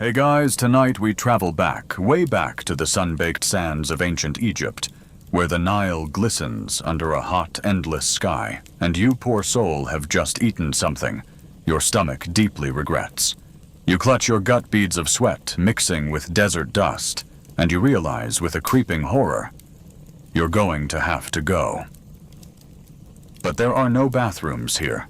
Hey guys, tonight we travel back, way back to the sun-baked sands of ancient Egypt, where the Nile glistens under a hot, endless sky, and you, poor soul, have just eaten something your stomach deeply regrets. You clutch your gut beads of sweat mixing with desert dust, and you realize with a creeping horror, you're going to have to go. But there are no bathrooms here,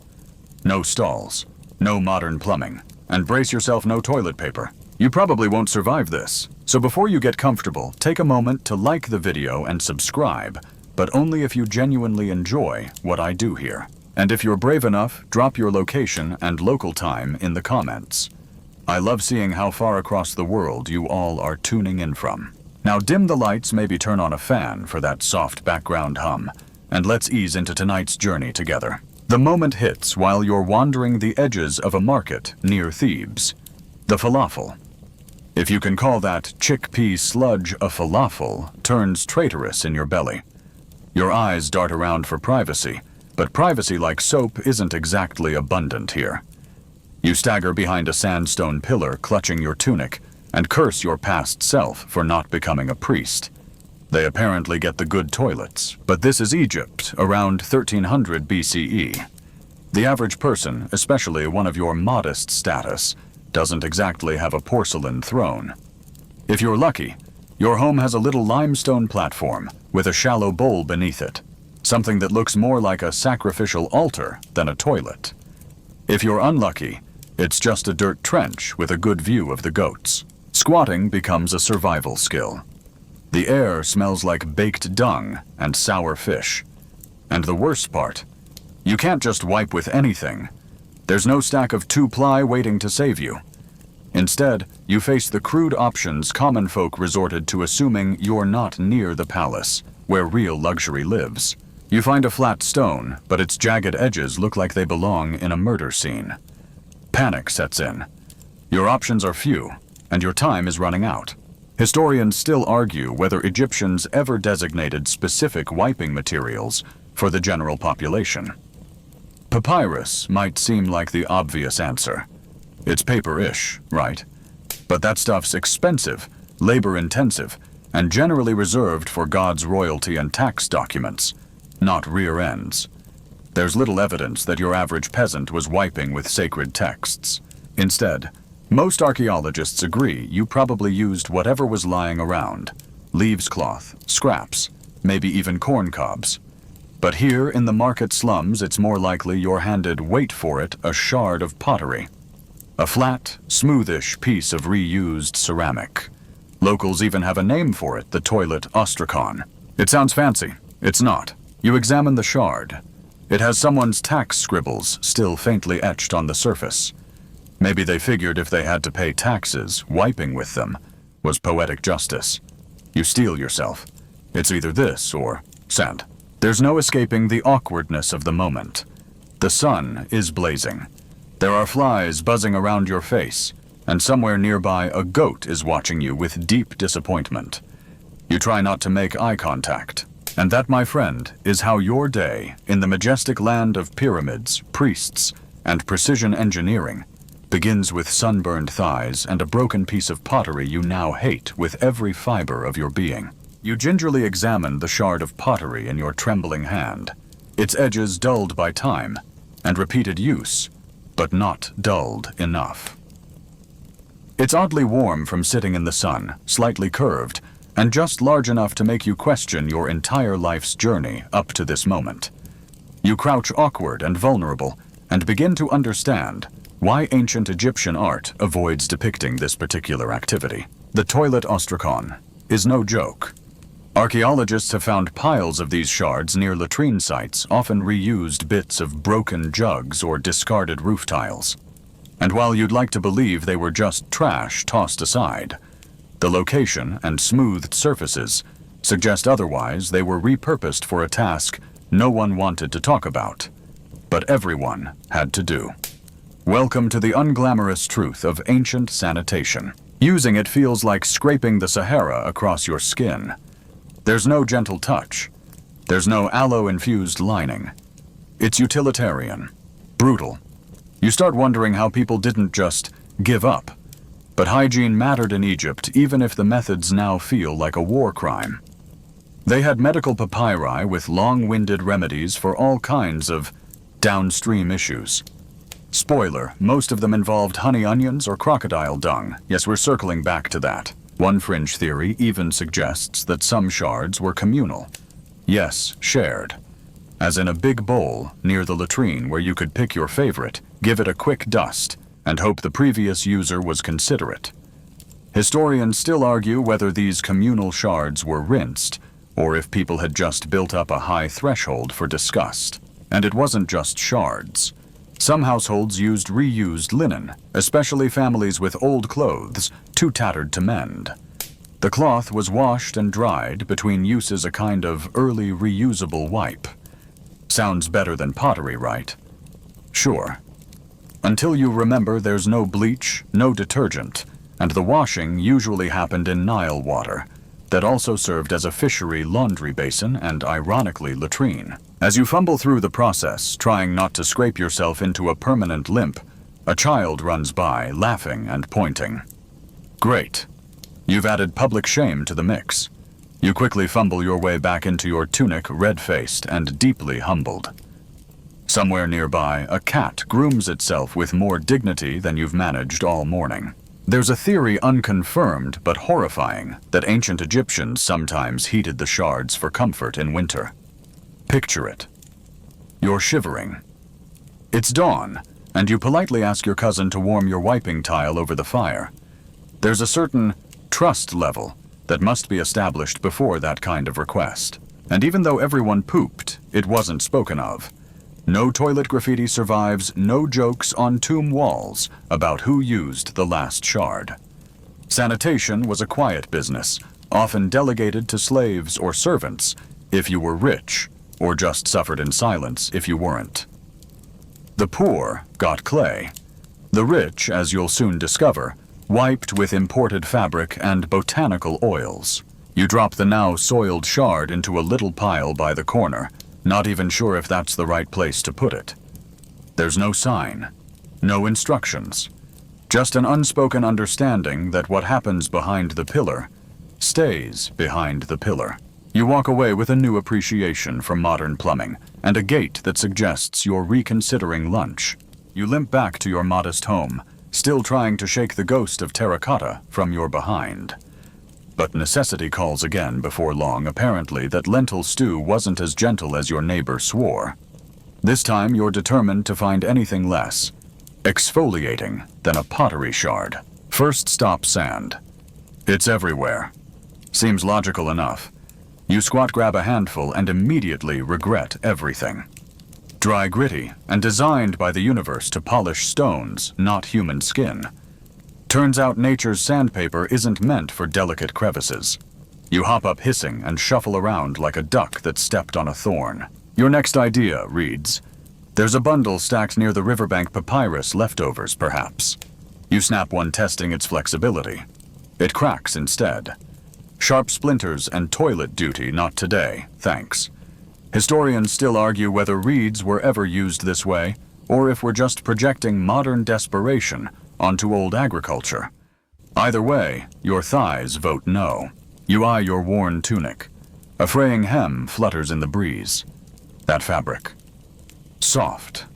no stalls, no modern plumbing, and brace yourself, no toilet paper. You probably won't survive this, so before you get comfortable, take a moment to like the video and subscribe, but only if you genuinely enjoy what I do here. And if you're brave enough, drop your location and local time in the comments. I love seeing how far across the world you all are tuning in from. Now dim the lights, maybe turn on a fan for that soft background hum, and let's ease into tonight's journey together. The moment hits while you're wandering the edges of a market near Thebes. The falafel. If you can call that chickpea sludge a falafel, turns traitorous in your belly. Your eyes dart around for privacy, but privacy like soap isn't exactly abundant here. You stagger behind a sandstone pillar clutching your tunic and curse your past self for not becoming a priest. They apparently get the good toilets, but this is Egypt around 1300 BCE. The average person, especially one of your modest status, doesn't exactly have a porcelain throne. If you're lucky, your home has a little limestone platform with a shallow bowl beneath it, something that looks more like a sacrificial altar than a toilet. If you're unlucky, it's just a dirt trench with a good view of the goats. Squatting becomes a survival skill. The air smells like baked dung and sour fish. And the worst part, you can't just wipe with anything. There's no stack of 2-ply waiting to save you. Instead, you face the crude options common folk resorted to, assuming you're not near the palace, where real luxury lives. You find a flat stone, but its jagged edges look like they belong in a murder scene. Panic sets in. Your options are few, and your time is running out. Historians still argue whether Egyptians ever designated specific wiping materials for the general population. Papyrus might seem like the obvious answer. It's paper-ish, right? But that stuff's expensive, labor-intensive, and generally reserved for God's royalty and tax documents, not rear ends. There's little evidence that your average peasant was wiping with sacred texts. Instead, most archaeologists agree you probably used whatever was lying around. Leaves cloth, scraps, maybe even corn cobs. But here in the market slums, it's more likely you're handed, wait for it, a shard of pottery. A flat, smoothish piece of reused ceramic. Locals even have a name for it, the toilet ostrakon. It sounds fancy. It's not. You examine the shard. It has someone's tax scribbles still faintly etched on the surface. Maybe they figured if they had to pay taxes, wiping with them was poetic justice. You steel yourself. It's either this or sand. There's no escaping the awkwardness of the moment. The sun is blazing. There are flies buzzing around your face, and somewhere nearby a goat is watching you with deep disappointment. You try not to make eye contact. And that, my friend, is how your day, in the majestic land of pyramids, priests, and precision engineering, begins with sunburned thighs and a broken piece of pottery you now hate with every fiber of your being. You gingerly examine the shard of pottery in your trembling hand, its edges dulled by time and repeated use, but not dulled enough. It's oddly warm from sitting in the sun, slightly curved, and just large enough to make you question your entire life's journey up to this moment. You crouch awkward and vulnerable and begin to understand why ancient Egyptian art avoids depicting this particular activity. The toilet ostrakon is no joke. Archaeologists have found piles of these shards near latrine sites, often reused bits of broken jugs or discarded roof tiles. And while you'd like to believe they were just trash tossed aside, the location and smoothed surfaces suggest otherwise. They were repurposed for a task no one wanted to talk about, but everyone had to do. Welcome to the unglamorous truth of ancient sanitation. Using it feels like scraping the Sahara across your skin. There's no gentle touch. There's no aloe-infused lining. It's utilitarian, brutal. You start wondering how people didn't just give up. But hygiene mattered in Egypt, even if the methods now feel like a war crime. They had medical papyri with long-winded remedies for all kinds of downstream issues. Spoiler, most of them involved honey onions or crocodile dung. Yes, we're circling back to that. One fringe theory even suggests that some shards were communal. Yes, shared. As in a big bowl near the latrine where you could pick your favorite, give it a quick dust, and hope the previous user was considerate. Historians still argue whether these communal shards were rinsed, or if people had just built up a high threshold for disgust. And it wasn't just shards. Some households used reused linen, especially families with old clothes too tattered to mend. The cloth was washed and dried between uses, a kind of early reusable wipe. Sounds better than pottery, right? Sure. Until you remember there's no bleach, no detergent, and the washing usually happened in Nile water that also served as a fishery laundry basin and, ironically, latrine. As you fumble through the process, trying not to scrape yourself into a permanent limp, a child runs by, laughing and pointing. Great. You've added public shame to the mix. You quickly fumble your way back into your tunic, red-faced and deeply humbled. Somewhere nearby, a cat grooms itself with more dignity than you've managed all morning. There's a theory unconfirmed but horrifying that ancient Egyptians sometimes heated the shards for comfort in winter. Picture it. You're shivering. It's dawn, and you politely ask your cousin to warm your wiping tile over the fire. There's a certain trust level that must be established before that kind of request. And even though everyone pooped, it wasn't spoken of. No toilet graffiti survives, no jokes on tomb walls about who used the last shard. Sanitation was a quiet business, often delegated to slaves or servants if you were rich, or just suffered in silence if you weren't. The poor got clay. The rich, as you'll soon discover, wiped with imported fabric and botanical oils. You drop the now soiled shard into a little pile by the corner, not even sure if that's the right place to put it. There's no sign, no instructions, just an unspoken understanding that what happens behind the pillar stays behind the pillar. You walk away with a new appreciation for modern plumbing and a gait that suggests you're reconsidering lunch. You limp back to your modest home, still trying to shake the ghost of terracotta from your behind. But necessity calls again before long, apparently that lentil stew wasn't as gentle as your neighbor swore. This time you're determined to find anything less exfoliating than a pottery shard. First stop, sand. It's everywhere. Seems logical enough. You squat, grab a handful, and immediately regret everything. Dry, gritty, and designed by the universe to polish stones, not human skin. Turns out nature's sandpaper isn't meant for delicate crevices. You hop up hissing and shuffle around like a duck that stepped on a thorn. Your next idea reads, there's a bundle stacked near the riverbank papyrus leftovers, perhaps. You snap one, testing its flexibility. It cracks instead. Sharp splinters and toilet duty, not today, thanks. Historians still argue whether reeds were ever used this way, or if we're just projecting modern desperation onto old agriculture. Either way, your thighs vote no. You eye your worn tunic. A fraying hem flutters in the breeze. That fabric. Soft.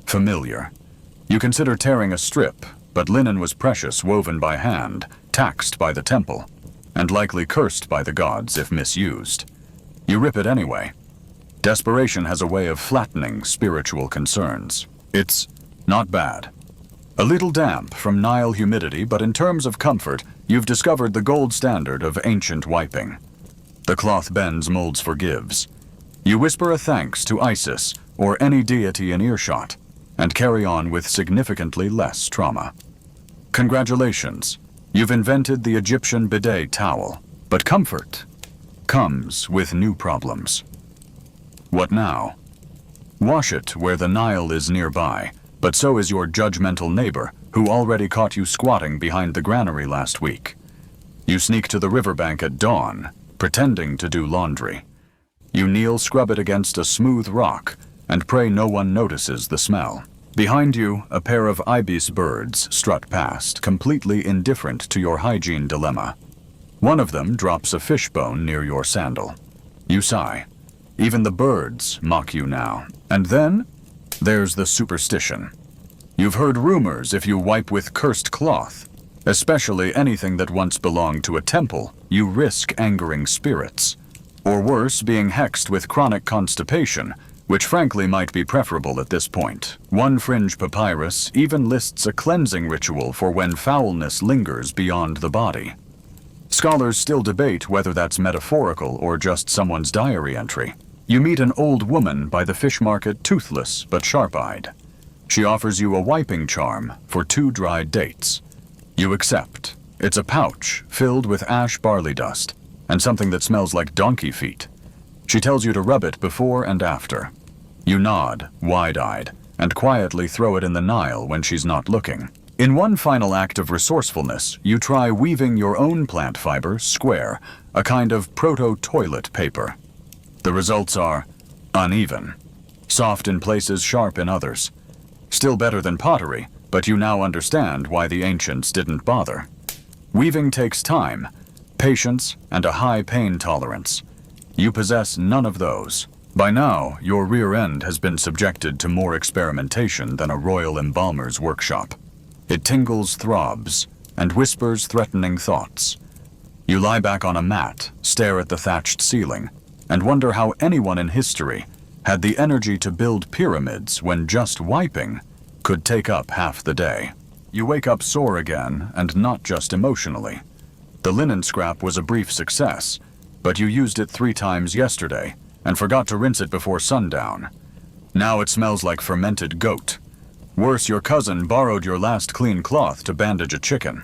Familiar. You consider tearing a strip, but linen was precious, woven by hand, taxed by the temple, and likely cursed by the gods if misused. You rip it anyway. Desperation has a way of flattening spiritual concerns. It's not bad. A little damp from Nile humidity, but in terms of comfort, you've discovered the gold standard of ancient wiping. The cloth bends, molds, forgives. You whisper a thanks to Isis or any deity in earshot, and carry on with significantly less trauma. Congratulations. You've invented the Egyptian bidet towel, but comfort comes with new problems. What now? Wash it where the Nile is nearby, but so is your judgmental neighbor who already caught you squatting behind the granary last week. You sneak to the riverbank at dawn, pretending to do laundry. You kneel, scrub it against a smooth rock, and pray no one notices the smell. Behind you, a pair of ibis birds strut past, completely indifferent to your hygiene dilemma. One of them drops a fish bone near your sandal. You sigh. Even the birds mock you now. And then, there's the superstition. You've heard rumors if you wipe with cursed cloth, especially anything that once belonged to a temple, you risk angering spirits. Or worse, being hexed with chronic constipation, which frankly might be preferable at this point. One fringe papyrus even lists a cleansing ritual for when foulness lingers beyond the body. Scholars still debate whether that's metaphorical or just someone's diary entry. You meet an old woman by the fish market, toothless but sharp-eyed. She offers you a wiping charm for 2 dried dates. You accept. It's a pouch filled with ash barley dust and something that smells like donkey feet. She tells you to rub it before and after. You nod, wide-eyed, and quietly throw it in the Nile when she's not looking. In one final act of resourcefulness, you try weaving your own plant fiber square, a kind of proto-toilet paper. The results are uneven, soft in places, sharp in others. Still better than pottery, but you now understand why the ancients didn't bother. Weaving takes time, patience, and a high pain tolerance. You possess none of those. By now, your rear end has been subjected to more experimentation than a royal embalmer's workshop. It tingles, throbs, and whispers threatening thoughts. You lie back on a mat, stare at the thatched ceiling, and wonder how anyone in history had the energy to build pyramids when just wiping could take up half the day. You wake up sore again, and not just emotionally. The linen scrap was a brief success, but you used it 3 times yesterday and forgot to rinse it before sundown. Now it smells like fermented goat. Worse, your cousin borrowed your last clean cloth to bandage a chicken.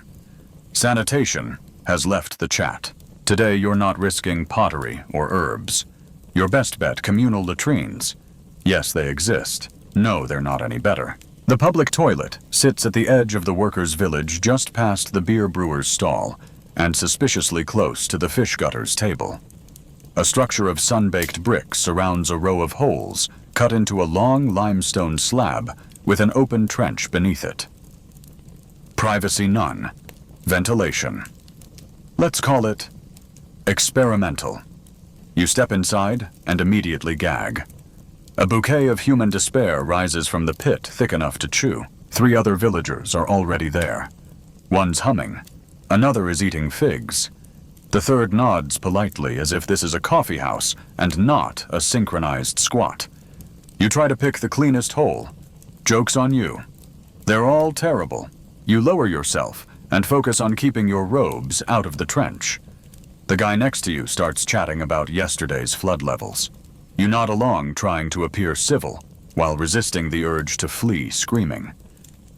Sanitation has left the chat. Today you're not risking pottery or herbs. Your best bet, communal latrines. Yes, they exist. No, they're not any better. The public toilet sits at the edge of the workers' village just past the beer brewer's stall and suspiciously close to the fish gutter's table. A structure of sun-baked bricks surrounds a row of holes cut into a long limestone slab with an open trench beneath it. Privacy none. Ventilation. Let's call it experimental. You step inside and immediately gag. A bouquet of human despair rises from the pit thick enough to chew. 3 other villagers are already there. One's humming. Another is eating figs. The third nods politely as if this is a coffee house and not a synchronized squat. You try to pick the cleanest hole. Joke's on you. They're all terrible. You lower yourself and focus on keeping your robes out of the trench. The guy next to you starts chatting about yesterday's flood levels. You nod along, trying to appear civil, while resisting the urge to flee screaming.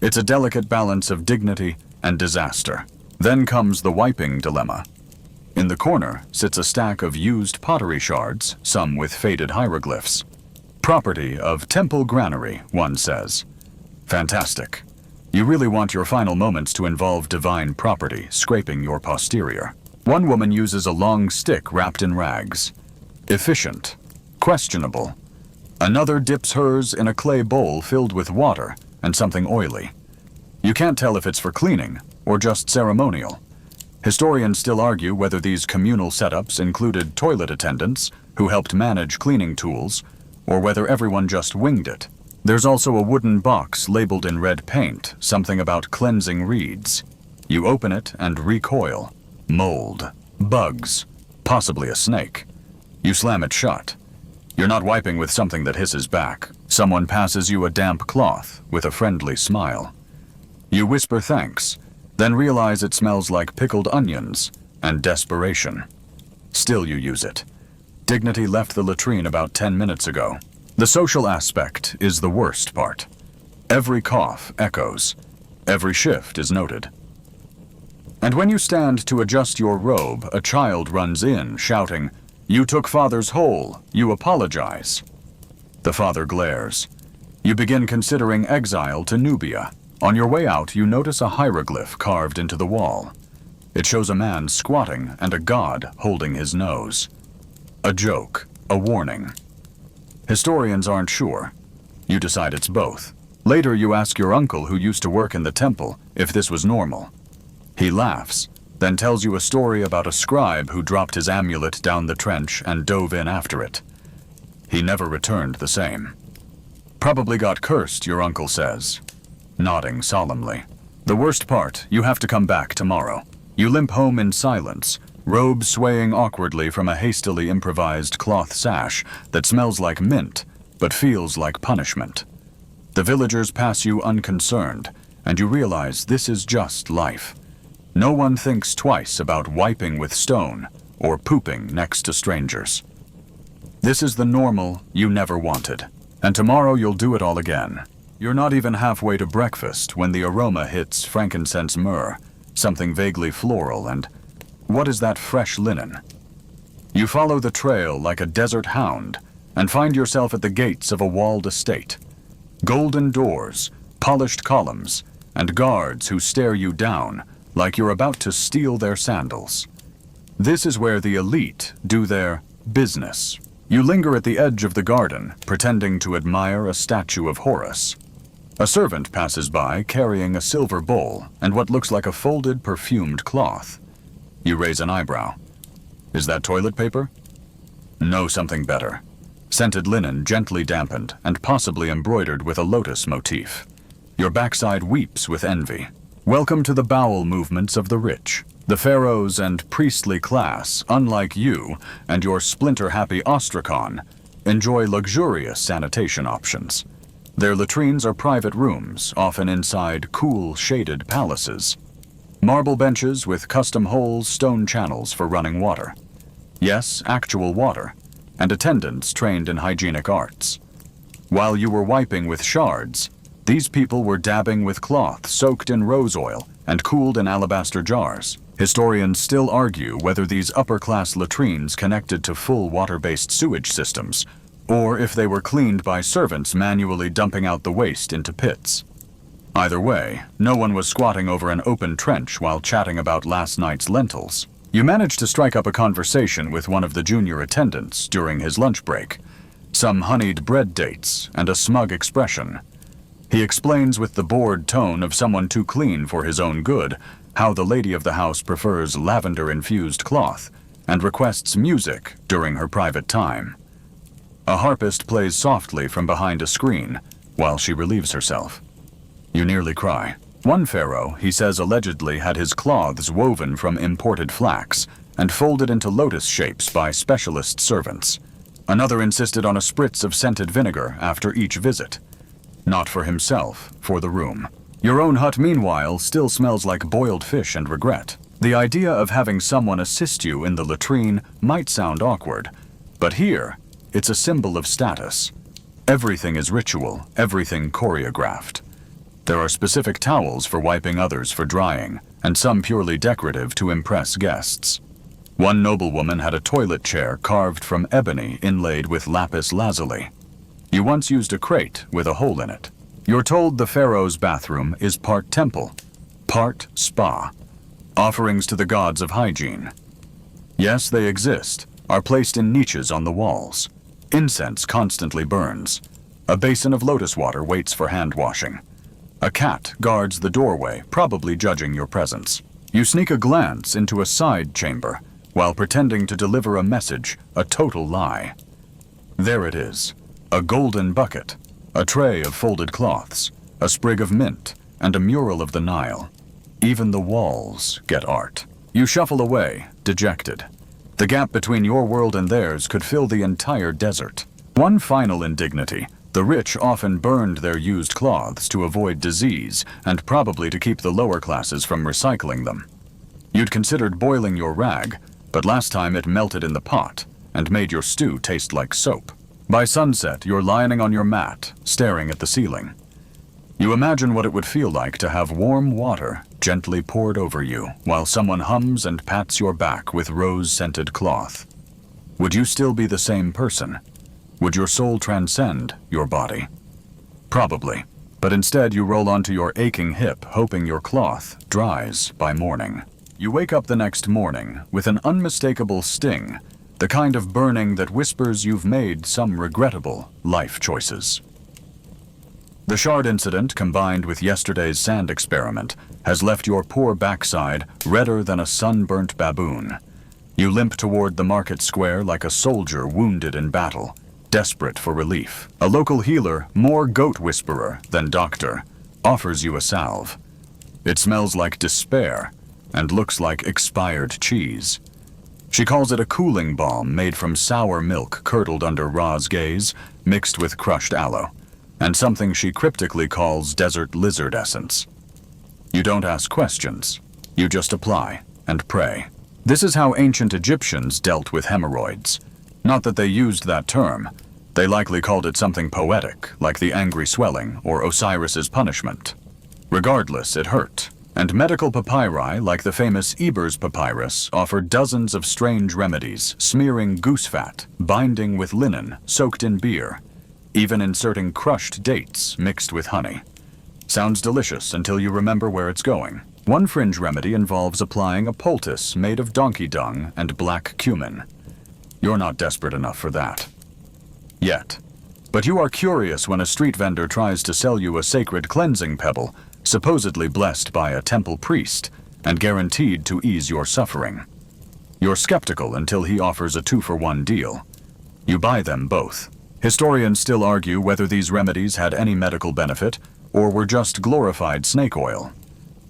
It's a delicate balance of dignity and disaster. Then comes the wiping dilemma. In the corner sits a stack of used pottery shards, some with faded hieroglyphs. Property of temple granary, one says. Fantastic. You really want your final moments to involve divine property scraping your posterior. One woman uses a long stick wrapped in rags. Efficient. Questionable. Another dips hers in a clay bowl filled with water and something oily. You can't tell if it's for cleaning or just ceremonial. Historians still argue whether these communal setups included toilet attendants who helped manage cleaning tools, or whether everyone just winged it. There's also a wooden box labeled in red paint, something about cleansing reeds. You open it and recoil. Mold. Bugs. Possibly a snake. You slam it shut. You're not wiping with something that hisses back. Someone passes you a damp cloth with a friendly smile. You whisper thanks, then realize it smells like pickled onions and desperation. Still you use it. Dignity left the latrine about 10 minutes ago. The social aspect is the worst part. Every cough echoes. Every shift is noted. And when you stand to adjust your robe, a child runs in, shouting, "You took father's hole. You apologize." The father glares. You begin considering exile to Nubia. On your way out, you notice a hieroglyph carved into the wall. It shows a man squatting and a god holding his nose. A joke, a warning. Historians aren't sure. You decide it's both. Later you ask your uncle who used to work in the temple if this was normal. He laughs, then tells you a story about a scribe who dropped his amulet down the trench and dove in after it. He never returned the same. Probably got cursed, your uncle says, nodding solemnly. The worst part, you have to come back tomorrow. You limp home in silence, robes swaying awkwardly from a hastily improvised cloth sash that smells like mint, but feels like punishment. The villagers pass you unconcerned, and you realize this is just life. No one thinks twice about wiping with stone or pooping next to strangers. This is the normal you never wanted, and tomorrow you'll do it all again. You're not even halfway to breakfast when the aroma hits frankincense myrrh, something vaguely floral, and what is that fresh linen? You follow the trail like a desert hound and find yourself at the gates of a walled estate. Golden doors, polished columns, and guards who stare you down like you're about to steal their sandals. This is where the elite do their business. You linger at the edge of the garden, pretending to admire a statue of Horus. A servant passes by carrying a silver bowl and what looks like a folded, perfumed cloth. You raise an eyebrow. Is that toilet paper? No, something better. Scented linen gently dampened and possibly embroidered with a lotus motif. Your backside weeps with envy. Welcome to the bowel movements of the rich. The pharaohs and priestly class, unlike you and your splinter-happy ostrakhan, enjoy luxurious sanitation options. Their latrines are private rooms, often inside cool, shaded palaces. Marble benches with custom holes, stone channels for running water. Yes, actual water, and attendants trained in hygienic arts. While you were wiping with shards, these people were dabbing with cloth soaked in rose oil and cooled in alabaster jars. Historians still argue whether these upper-class latrines connected to full water-based sewage systems, or if they were cleaned by servants manually dumping out the waste into pits. Either way, no one was squatting over an open trench while chatting about last night's lentils. You managed to strike up a conversation with one of the junior attendants during his lunch break. Some honeyed bread dates and a smug expression. He explains with the bored tone of someone too clean for his own good how the lady of the house prefers lavender-infused cloth and requests music during her private time. A harpist plays softly from behind a screen while she relieves herself. You nearly cry. One pharaoh, he says, allegedly had his cloths woven from imported flax and folded into lotus shapes by specialist servants. Another insisted on a spritz of scented vinegar after each visit. Not for himself, for the room. Your own hut, meanwhile, still smells like boiled fish and regret. The idea of having someone assist you in the latrine might sound awkward, but here, it's a symbol of status. Everything is ritual, everything choreographed. There are specific towels for wiping, others for drying, and some purely decorative to impress guests. One noblewoman had a toilet chair carved from ebony inlaid with lapis lazuli. You once used a crate with a hole in it. You're told the pharaoh's bathroom is part temple, part spa. Offerings to the gods of hygiene. Yes, they exist, are placed in niches on the walls. Incense constantly burns. A basin of lotus water waits for hand washing. A cat guards the doorway, probably judging your presence. You sneak a glance into a side chamber while pretending to deliver a message, a total lie. There it is, a golden bucket, a tray of folded cloths, a sprig of mint, and a mural of the Nile. Even the walls get art. You shuffle away, dejected. The gap between your world and theirs could fill the entire desert. One final indignity. The rich often burned their used cloths to avoid disease and probably to keep the lower classes from recycling them. You'd considered boiling your rag, but last time it melted in the pot and made your stew taste like soap. By sunset, you're lying on your mat, staring at the ceiling. You imagine what it would feel like to have warm water gently poured over you while someone hums and pats your back with rose-scented cloth. Would you still be the same person? Would your soul transcend your body? Probably, but instead you roll onto your aching hip, hoping your cloth dries by morning. You wake up the next morning with an unmistakable sting, the kind of burning that whispers you've made some regrettable life choices. The shard incident, combined with yesterday's sand experiment, has left your poor backside redder than a sunburnt baboon. You limp toward the market square like a soldier wounded in battle, desperate for relief. A local healer, more goat whisperer than doctor, offers you a salve. It smells like despair and looks like expired cheese. She calls it a cooling balm made from sour milk curdled under Ra's gaze, mixed with crushed aloe, and something she cryptically calls desert lizard essence. You don't ask questions. You just apply and pray. This is how ancient Egyptians dealt with hemorrhoids. Not that they used that term. They likely called it something poetic, like the angry swelling or Osiris's punishment. Regardless, it hurt. And medical papyri, like the famous Eber's papyrus, offer dozens of strange remedies, smearing goose fat, binding with linen, soaked in beer, even inserting crushed dates mixed with honey. Sounds delicious until you remember where it's going. One fringe remedy involves applying a poultice made of donkey dung and black cumin. You're not desperate enough for that. Yet. But you are curious when a street vendor tries to sell you a sacred cleansing pebble, supposedly blessed by a temple priest and guaranteed to ease your suffering. You're skeptical until he offers a 2-for-1 deal. You buy them both. Historians still argue whether these remedies had any medical benefit or were just glorified snake oil.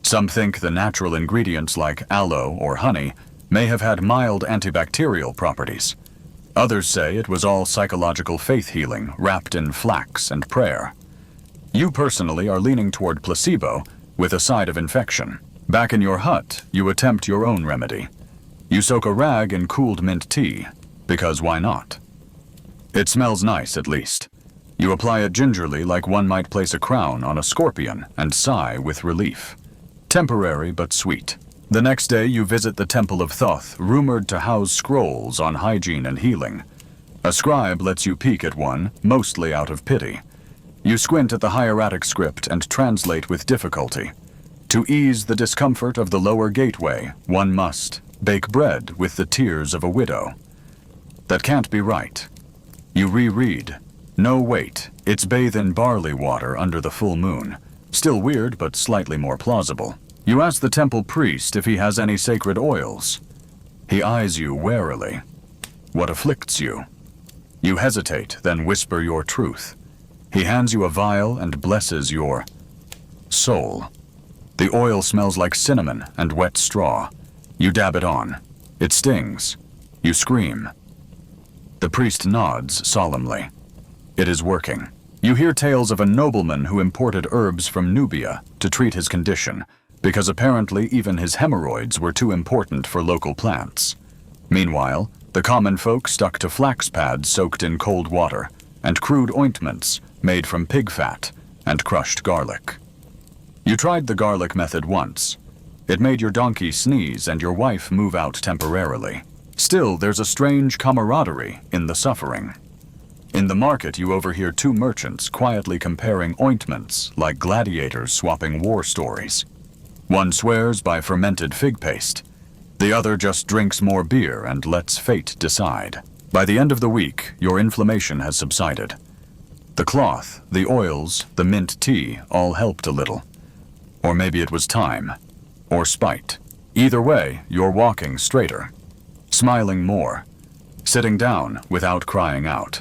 Some think the natural ingredients like aloe or honey may have had mild antibacterial properties. Others say it was all psychological faith healing wrapped in flax and prayer. You personally are leaning toward placebo with a side of infection. Back in your hut, you attempt your own remedy. You soak a rag in cooled mint tea, because why not? It smells nice, at least. You apply it gingerly like one might place a crown on a scorpion and sigh with relief. Temporary but sweet. The next day you visit the Temple of Thoth, rumored to house scrolls on hygiene and healing. A scribe lets you peek at one, mostly out of pity. You squint at the hieratic script and translate with difficulty. To ease the discomfort of the lower gateway, one must bake bread with the tears of a widow. That can't be right. You reread. No, wait, it's bathe in barley water under the full moon. Still weird, but slightly more plausible. You ask the temple priest if he has any sacred oils. He eyes you warily. What afflicts you? You hesitate, then whisper your truth. He hands you a vial and blesses your soul. The oil smells like cinnamon and wet straw. You dab it on. It stings. You scream. The priest nods solemnly. It is working. You hear tales of a nobleman who imported herbs from Nubia to treat his condition, because apparently even his hemorrhoids were too important for local plants. Meanwhile, the common folk stuck to flax pads soaked in cold water and crude ointments made from pig fat and crushed garlic. You tried the garlic method once. It made your donkey sneeze and your wife move out temporarily. Still, there's a strange camaraderie in the suffering. In the market, you overhear two merchants quietly comparing ointments like gladiators swapping war stories. One swears by fermented fig paste. The other just drinks more beer and lets fate decide. By the end of the week, your inflammation has subsided. The cloth, the oils, the mint tea all helped a little. Or maybe it was time. Or spite. Either way, you're walking straighter. Smiling more. Sitting down without crying out.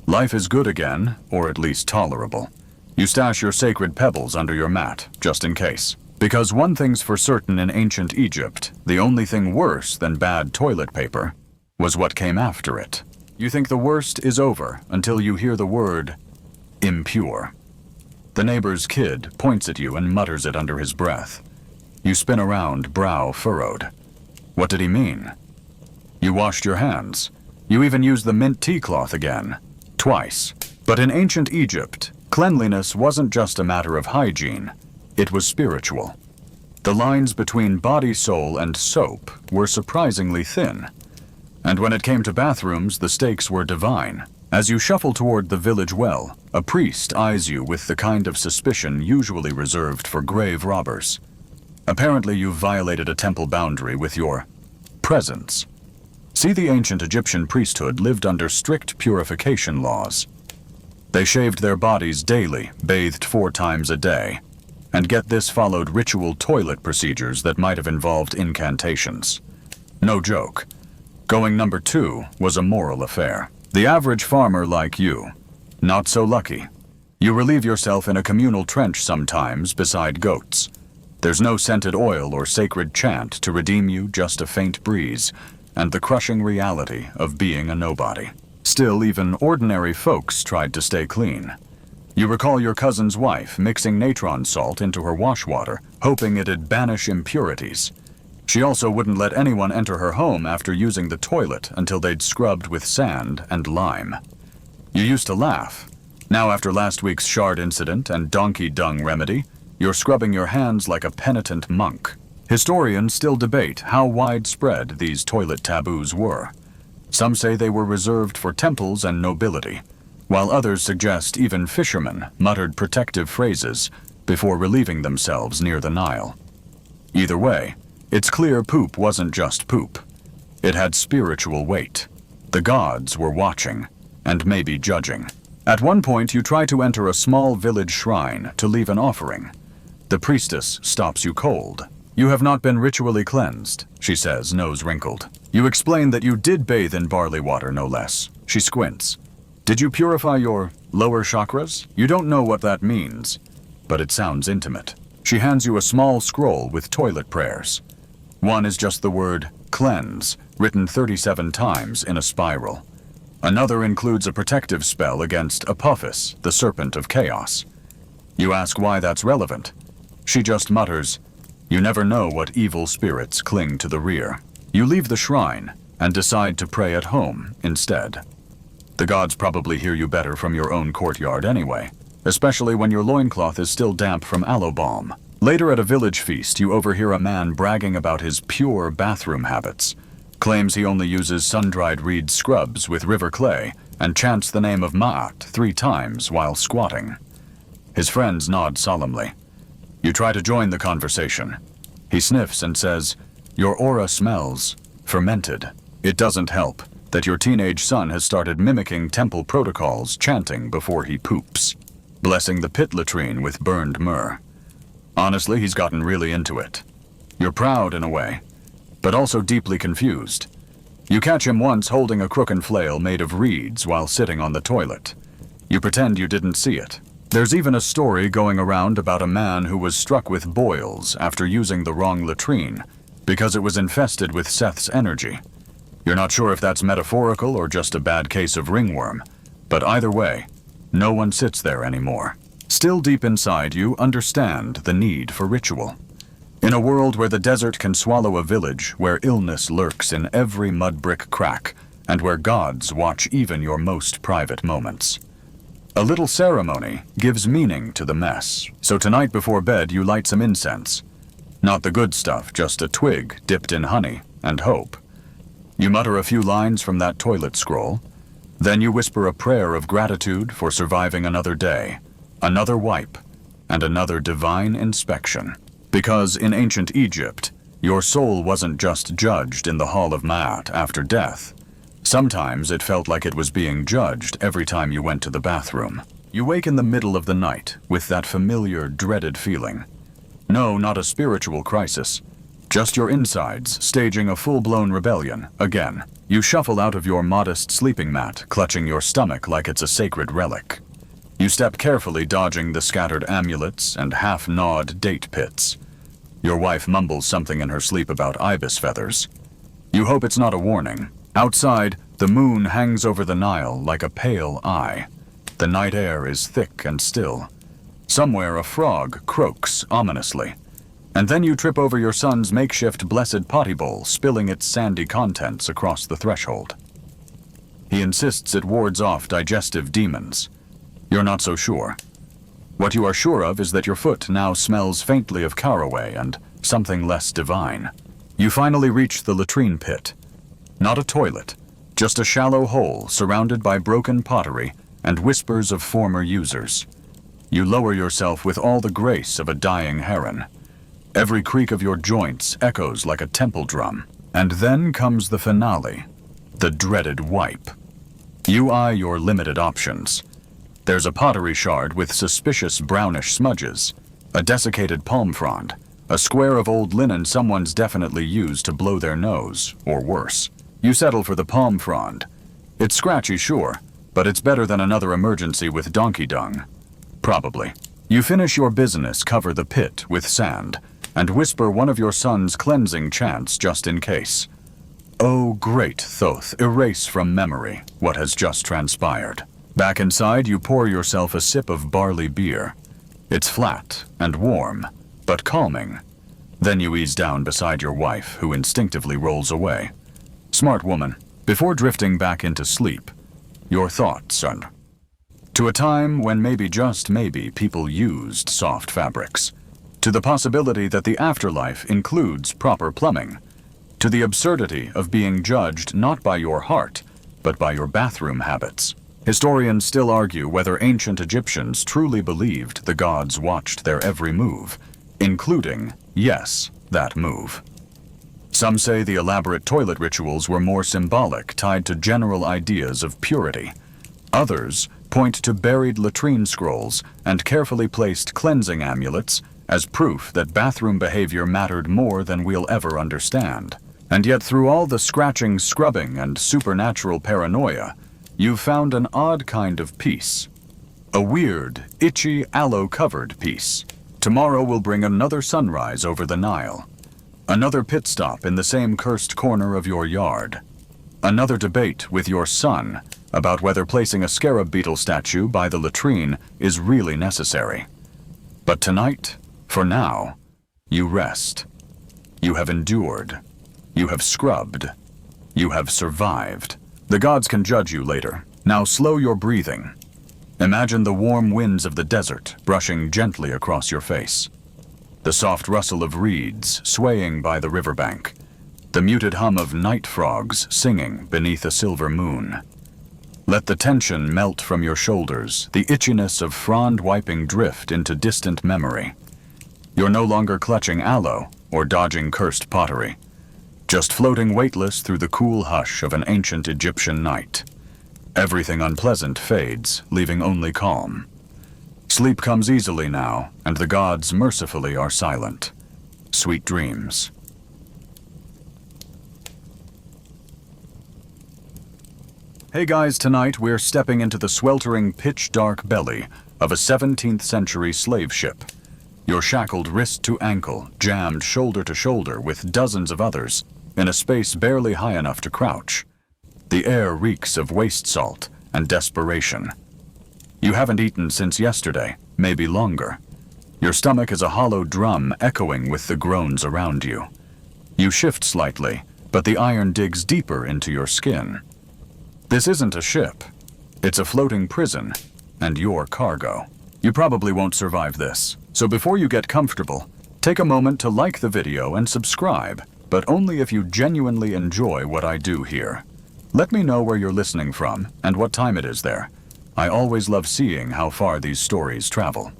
Life is good again, or at least tolerable. You stash your sacred pebbles under your mat, just in case. Because one thing's for certain in ancient Egypt, the only thing worse than bad toilet paper was what came after it. You think the worst is over until you hear the word impure. The neighbor's kid points at you and mutters it under his breath. You spin around, brow furrowed. What did he mean? You washed your hands. You even used the mint tea cloth again. Twice. But in ancient Egypt, cleanliness wasn't just a matter of hygiene. It was spiritual. The lines between body, soul, and soap were surprisingly thin. And when it came to bathrooms, the stakes were divine. As you shuffle toward the village well, a priest eyes you with the kind of suspicion usually reserved for grave robbers. Apparently you've violated a temple boundary with your presence. See, the ancient Egyptian priesthood lived under strict purification laws. They shaved their bodies daily, bathed 4 times a day. And get this, followed ritual toilet procedures that might have involved incantations. No joke. Going number 2 was a moral affair. The average farmer like you, not so lucky. You relieve yourself in a communal trench sometimes beside goats. There's no scented oil or sacred chant to redeem you, just a faint breeze, and the crushing reality of being a nobody. Still, even ordinary folks tried to stay clean. You recall your cousin's wife mixing natron salt into her wash water, hoping it'd banish impurities. She also wouldn't let anyone enter her home after using the toilet until they'd scrubbed with sand and lime. You used to laugh. Now, after last week's shard incident and donkey dung remedy, you're scrubbing your hands like a penitent monk. Historians still debate how widespread these toilet taboos were. Some say they were reserved for temples and nobility, while others suggest even fishermen muttered protective phrases before relieving themselves near the Nile. Either way, it's clear poop wasn't just poop. It had spiritual weight. The gods were watching, and maybe judging. At one point, you try to enter a small village shrine to leave an offering. The priestess stops you cold. You have not been ritually cleansed, she says, nose wrinkled. You explain that you did bathe in barley water, no less. She squints. Did you purify your lower chakras? You don't know what that means, but it sounds intimate. She hands you a small scroll with toilet prayers. One is just the word cleanse, written 37 times in a spiral. Another includes a protective spell against Apophis, the serpent of chaos. You ask why that's relevant. She just mutters, "You never know what evil spirits cling to the rear." You leave the shrine and decide to pray at home instead. The gods probably hear you better from your own courtyard anyway, especially when your loincloth is still damp from aloe balm. Later at a village feast, you overhear a man bragging about his pure bathroom habits, claims he only uses sun-dried reed scrubs with river clay, and chants the name of Ma'at 3 times while squatting. His friends nod solemnly. You try to join the conversation. He sniffs and says, "Your aura smells fermented." It doesn't help that your teenage son has started mimicking temple protocols, chanting before he poops, blessing the pit latrine with burned myrrh. Honestly, he's gotten really into it. You're proud in a way, but also deeply confused. You catch him once holding a crooken flail made of reeds while sitting on the toilet. You pretend you didn't see it. There's even a story going around about a man who was struck with boils after using the wrong latrine because it was infested with Seth's energy. You're not sure if that's metaphorical or just a bad case of ringworm, but either way, no one sits there anymore. Still deep inside, you understand the need for ritual. In a world where the desert can swallow a village, where illness lurks in every mud brick crack, and where gods watch even your most private moments. A little ceremony gives meaning to the mess, so tonight before bed you light some incense. Not the good stuff, just a twig dipped in honey and hope. You mutter a few lines from that toilet scroll, then you whisper a prayer of gratitude for surviving another day, another wipe, and another divine inspection. Because in ancient Egypt, your soul wasn't just judged in the Hall of Ma'at after death. Sometimes it felt like it was being judged every time you went to the bathroom. You wake in the middle of the night with that familiar, dreaded feeling. No, not a spiritual crisis. Just your insides staging a full-blown rebellion again. You shuffle out of your modest sleeping mat, clutching your stomach like it's a sacred relic. You step carefully, dodging the scattered amulets and half-gnawed date pits. Your wife mumbles something in her sleep about ibis feathers. You hope it's not a warning. Outside, the moon hangs over the Nile like a pale eye. The night air is thick and still. Somewhere a frog croaks ominously. And then you trip over your son's makeshift blessed potty bowl, spilling its sandy contents across the threshold. He insists it wards off digestive demons. You're not so sure. What you are sure of is that your foot now smells faintly of caraway and something less divine. You finally reach the latrine pit. Not a toilet, just a shallow hole surrounded by broken pottery and whispers of former users. You lower yourself with all the grace of a dying heron. Every creak of your joints echoes like a temple drum. And then comes the finale, the dreaded wipe. You eye your limited options. There's a pottery shard with suspicious brownish smudges, a desiccated palm frond, a square of old linen someone's definitely used to blow their nose, or worse. You settle for the palm frond. It's scratchy, sure, but it's better than another emergency with donkey dung. Probably. You finish your business, cover the pit with sand, and whisper one of your son's cleansing chants just in case. Oh, great Thoth, erase from memory what has just transpired. Back inside, you pour yourself a sip of barley beer. It's flat and warm, but calming. Then you ease down beside your wife, who instinctively rolls away. Smart woman. Before drifting back into sleep, your thoughts are to a time when maybe, just maybe, people used soft fabrics, to the possibility that the afterlife includes proper plumbing, to the absurdity of being judged not by your heart, but by your bathroom habits. Historians still argue whether ancient Egyptians truly believed the gods watched their every move, including, yes, that move. Some say the elaborate toilet rituals were more symbolic, tied to general ideas of purity. Others point to buried latrine scrolls and carefully placed cleansing amulets as proof that bathroom behavior mattered more than we'll ever understand. And yet, through all the scratching, scrubbing, and supernatural paranoia, you've found an odd kind of peace. A weird, itchy, aloe-covered peace. Tomorrow will bring another sunrise over the Nile. Another pit stop in the same cursed corner of your yard. Another debate with your son about whether placing a scarab beetle statue by the latrine is really necessary. But tonight, for now, you rest. You have endured. You have scrubbed. You have survived. The gods can judge you later. Now slow your breathing. Imagine the warm winds of the desert brushing gently across your face. The soft rustle of reeds swaying by the riverbank. The muted hum of night frogs singing beneath a silver moon. Let the tension melt from your shoulders, the itchiness of frond wiping drift into distant memory. You're no longer clutching aloe or dodging cursed pottery, just floating weightless through the cool hush of an ancient Egyptian night. Everything unpleasant fades, leaving only calm. Sleep comes easily now, and the gods mercifully are silent. Sweet dreams. Hey guys, tonight we're stepping into the sweltering, pitch-dark belly of a 17th century slave ship. You're shackled wrist to ankle, jammed shoulder to shoulder with dozens of others, in a space barely high enough to crouch. The air reeks of waste salt and desperation. You haven't eaten since yesterday, maybe longer. Your stomach is a hollow drum echoing with the groans around you. You shift slightly, but the iron digs deeper into your skin. This isn't a ship. It's a floating prison, and your cargo. You probably won't survive this, so before you get comfortable, take a moment to like the video and subscribe, but only if you genuinely enjoy what I do here. Let me know where you're listening from and what time it is there. I always love seeing how far these stories travel.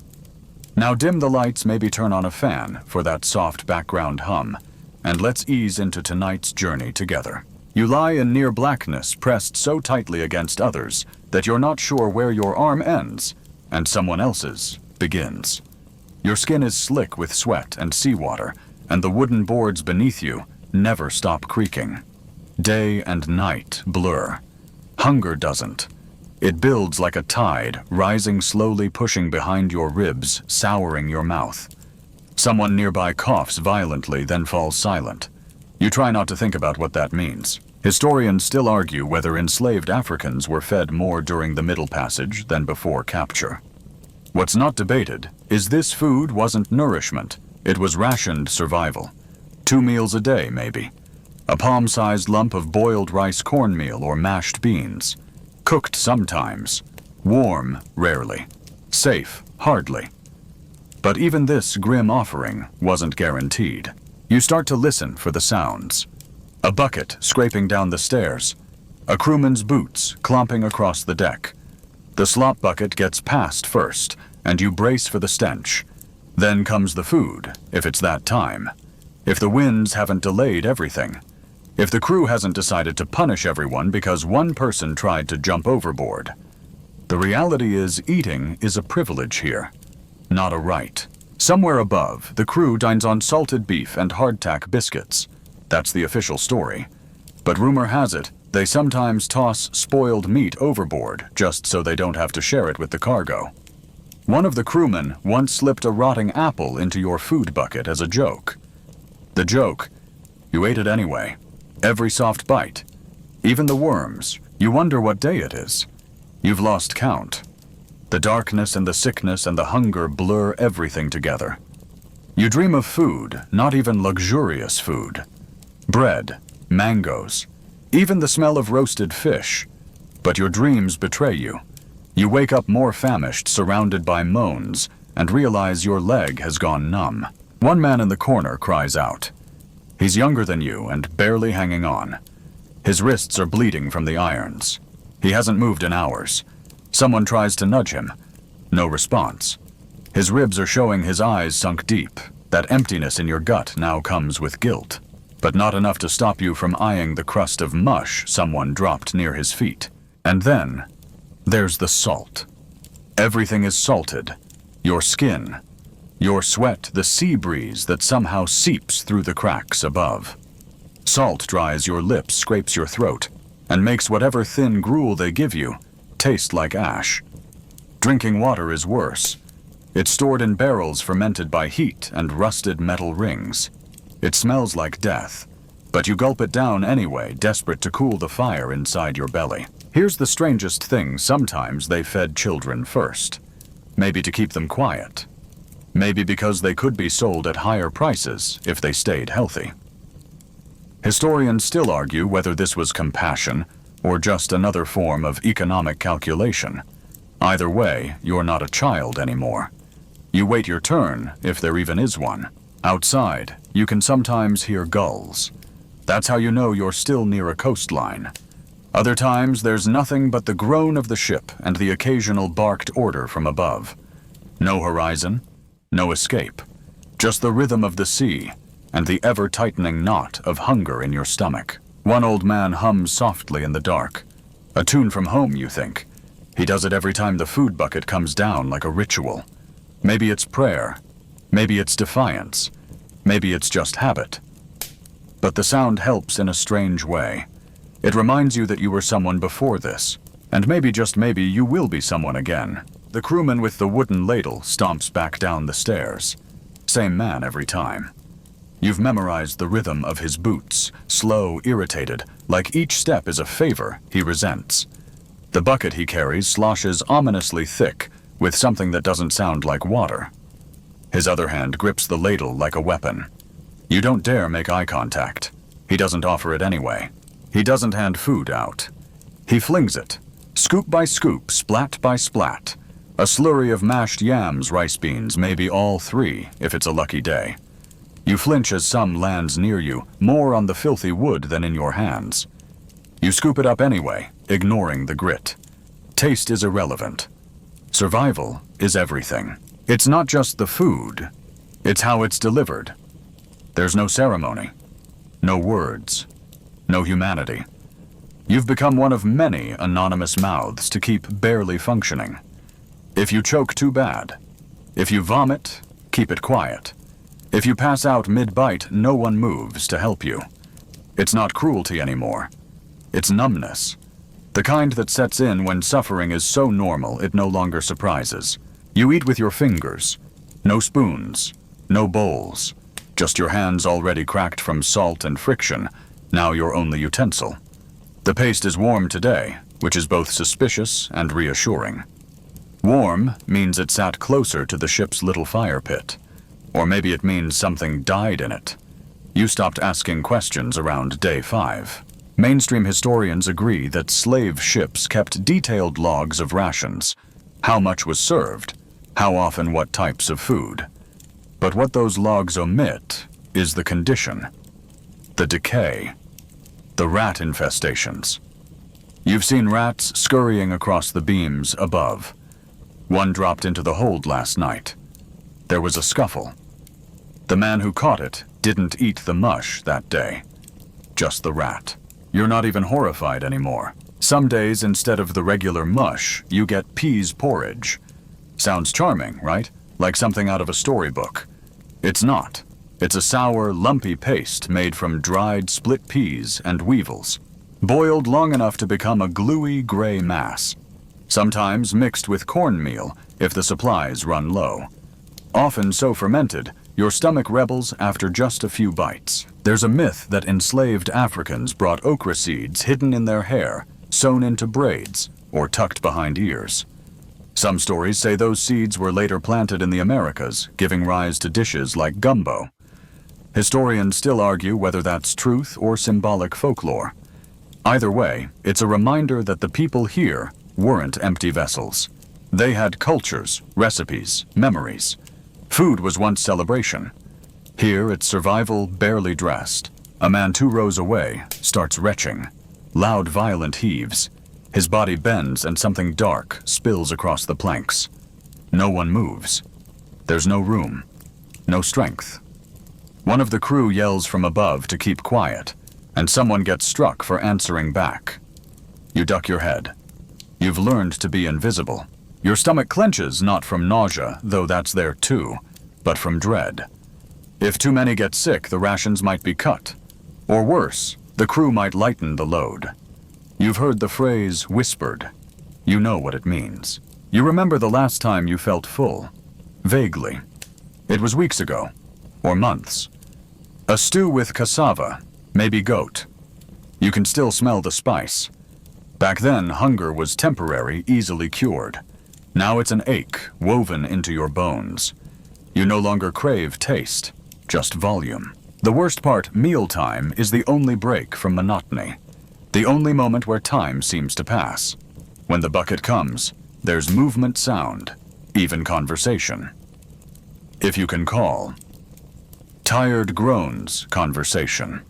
Now dim the lights, maybe turn on a fan for that soft background hum, and let's ease into tonight's journey together. You lie in near blackness, pressed so tightly against others that you're not sure where your arm ends and someone else's begins. Your skin is slick with sweat and seawater, and the wooden boards beneath you never stop creaking. Day and night blur. Hunger doesn't. It builds like a tide, rising slowly, pushing behind your ribs, souring your mouth. Someone nearby coughs violently, then falls silent. You try not to think about what that means. Historians still argue whether enslaved Africans were fed more during the Middle Passage than before capture. What's not debated is this food wasn't nourishment, it was rationed survival. 2 meals a day, maybe. A palm-sized lump of boiled rice cornmeal or mashed beans. Cooked sometimes. Warm, rarely. Safe, hardly. But even this grim offering wasn't guaranteed. You start to listen for the sounds. A bucket scraping down the stairs. A crewman's boots clomping across the deck. The slop bucket gets passed first, and you brace for the stench. Then comes the food, if it's that time. If the winds haven't delayed everything. If the crew hasn't decided to punish everyone because one person tried to jump overboard. The reality is eating is a privilege here, not a right. Somewhere above, the crew dines on salted beef and hardtack biscuits. That's the official story. But rumor has it, they sometimes toss spoiled meat overboard just so they don't have to share it with the cargo. One of the crewmen once slipped a rotting apple into your food bucket as a joke. The joke, you ate it anyway. Every soft bite. Even the worms. You wonder what day it is. You've lost count. The darkness and the sickness and the hunger blur everything together. You dream of food, not even luxurious food. Bread, mangoes, even the smell of roasted fish. But your dreams betray you. You wake up more famished, surrounded by moans, and realize your leg has gone numb. One man in the corner cries out. He's younger than you and barely hanging on. His wrists are bleeding from the irons. He hasn't moved in hours. Someone tries to nudge him. No response. His ribs are showing his eyes sunk deep. That emptiness in your gut now comes with guilt. But not enough to stop you from eyeing the crust of mush someone dropped near his feet. And then, there's the salt. Everything is salted. Your skin, your sweat, the sea breeze that somehow seeps through the cracks above. Salt dries your lips, scrapes your throat, and makes whatever thin gruel they give you taste like ash. Drinking water is worse. It's stored in barrels fermented by heat and rusted metal rings. It smells like death, but you gulp it down anyway, desperate to cool the fire inside your belly. Here's the strangest thing, sometimes they fed children first. Maybe to keep them quiet. Maybe because they could be sold at higher prices if they stayed healthy. Historians still argue whether this was compassion or just another form of economic calculation. Either way, you're not a child anymore. You wait your turn, if there even is one. Outside, you can sometimes hear gulls. That's how you know you're still near a coastline. Other times, there's nothing but the groan of the ship and the occasional barked order from above. No horizon, no escape. Just the rhythm of the sea and the ever-tightening knot of hunger in your stomach. One old man hums softly in the dark. A tune from home, you think. He does it every time the food bucket comes down like a ritual. Maybe it's prayer. Maybe it's defiance. Maybe it's just habit. But the sound helps in a strange way. It reminds you that you were someone before this, and maybe, just maybe, you will be someone again. The crewman with the wooden ladle stomps back down the stairs. Same man every time. You've memorized the rhythm of his boots, slow, irritated, like each step is a favor he resents. The bucket he carries sloshes ominously thick with something that doesn't sound like water. His other hand grips the ladle like a weapon. You don't dare make eye contact. He doesn't offer it anyway. He doesn't hand food out. He flings it, scoop by scoop, splat by splat. A slurry of mashed yams, rice beans, maybe all three, if it's a lucky day. You flinch as some lands near you, more on the filthy wood than in your hands. You scoop it up anyway, ignoring the grit. Taste is irrelevant. Survival is everything. It's not just the food, it's how it's delivered. There's no ceremony, no words, no humanity. You've become one of many anonymous mouths to keep barely functioning. If you choke, too bad. If you vomit, keep it quiet. If you pass out mid-bite, no one moves to help you. It's not cruelty anymore. It's numbness. The kind that sets in when suffering is so normal it no longer surprises. You eat with your fingers. No spoons. No bowls. Just your hands already cracked from salt and friction, now your only utensil. The paste is warm today, which is both suspicious and reassuring. Warm means it sat closer to the ship's little fire pit. Or maybe it means something died in it. You stopped asking questions around day 5. Mainstream historians agree that slave ships kept detailed logs of rations. How much was served, how often what types of food. But what those logs omit is the condition, the decay, the rat infestations. You've seen rats scurrying across the beams above. One dropped into the hold last night. There was a scuffle. The man who caught it didn't eat the mush that day, just the rat. You're not even horrified anymore. Some days, instead of the regular mush, you get peas porridge. Sounds charming, right? Like something out of a storybook. It's not. It's a sour, lumpy paste made from dried split peas and weevils, boiled long enough to become a gluey gray mass, sometimes mixed with cornmeal if the supplies run low. Often so fermented, your stomach rebels after just a few bites. There's a myth that enslaved Africans brought okra seeds hidden in their hair, sewn into braids, or tucked behind ears. Some stories say those seeds were later planted in the Americas, giving rise to dishes like gumbo. Historians still argue whether that's truth or symbolic folklore. Either way, it's a reminder that the people here weren't empty vessels. They had cultures, recipes, memories. Food was once celebration. Here it's survival barely dressed. A man 2 rows away starts retching. Loud, violent heaves. His body bends and something dark spills across the planks. No one moves. There's no room. No strength. One of the crew yells from above to keep quiet, and someone gets struck for answering back. You duck your head. You've learned to be invisible. Your stomach clenches not from nausea, though that's there too, but from dread. If too many get sick, the rations might be cut. Or worse, the crew might lighten the load. You've heard the phrase whispered. You know what it means. You remember the last time you felt full. Vaguely. It was weeks ago. Or months. A stew with cassava, maybe goat. You can still smell the spice. Back then, hunger was temporary, easily cured. Now it's an ache woven into your bones. You no longer crave taste, just volume. The worst part, mealtime, is the only break from monotony. The only moment where time seems to pass. When the bucket comes, there's movement sound, even conversation. If you can call. Tired groans conversation.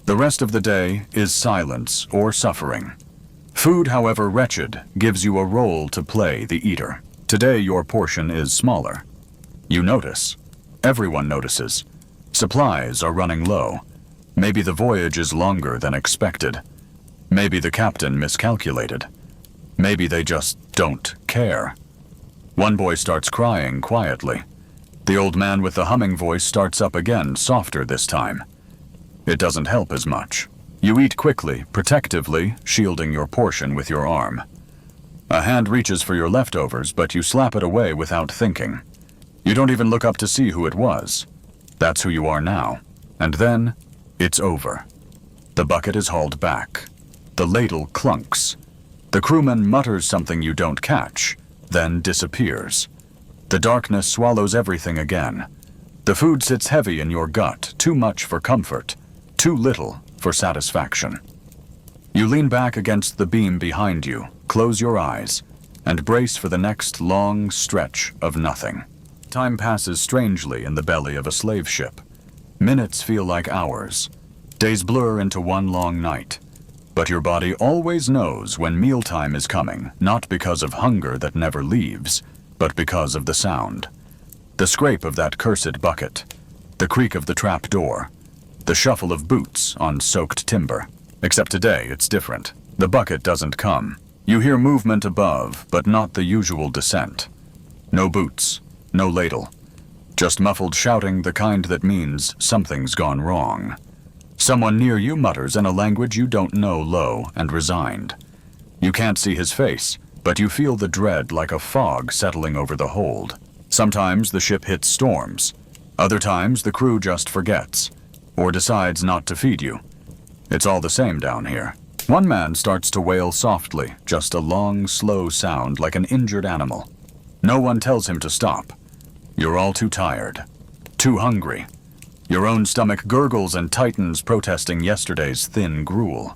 The rest of the day is silence or suffering. Food, however wretched, gives you a role to play the eater. Today your portion is smaller. You notice. Everyone notices. Supplies are running low. Maybe the voyage is longer than expected. Maybe the captain miscalculated. Maybe they just don't care. One boy starts crying quietly. The old man with the humming voice starts up again, softer this time. It doesn't help as much. You eat quickly, protectively, shielding your portion with your arm. A hand reaches for your leftovers, but you slap it away without thinking. You don't even look up to see who it was. That's who you are now. And then, it's over. The bucket is hauled back. The ladle clunks. The crewman mutters something you don't catch, then disappears. The darkness swallows everything again. The food sits heavy in your gut, too much for comfort, too little for satisfaction. You lean back against the beam behind you, close your eyes, and brace for the next long stretch of nothing. Time passes strangely in the belly of a slave ship. Minutes feel like hours. Days blur into one long night. But your body always knows when mealtime is coming, not because of hunger that never leaves, but because of the sound. The scrape of that cursed bucket, the creak of the trap door, the shuffle of boots on soaked timber. Except today, it's different. The bucket doesn't come. You hear movement above, but not the usual descent. No boots, no ladle. Just muffled shouting, the kind that means something's gone wrong. Someone near you mutters in a language you don't know, low and resigned. You can't see his face, but you feel the dread like a fog settling over the hold. Sometimes the ship hits storms. Other times the crew just forgets, or decides not to feed you. It's all the same down here. One man starts to wail softly, just a long, slow sound like an injured animal. No one tells him to stop. You're all too tired, too hungry. Your own stomach gurgles and tightens, protesting yesterday's thin gruel.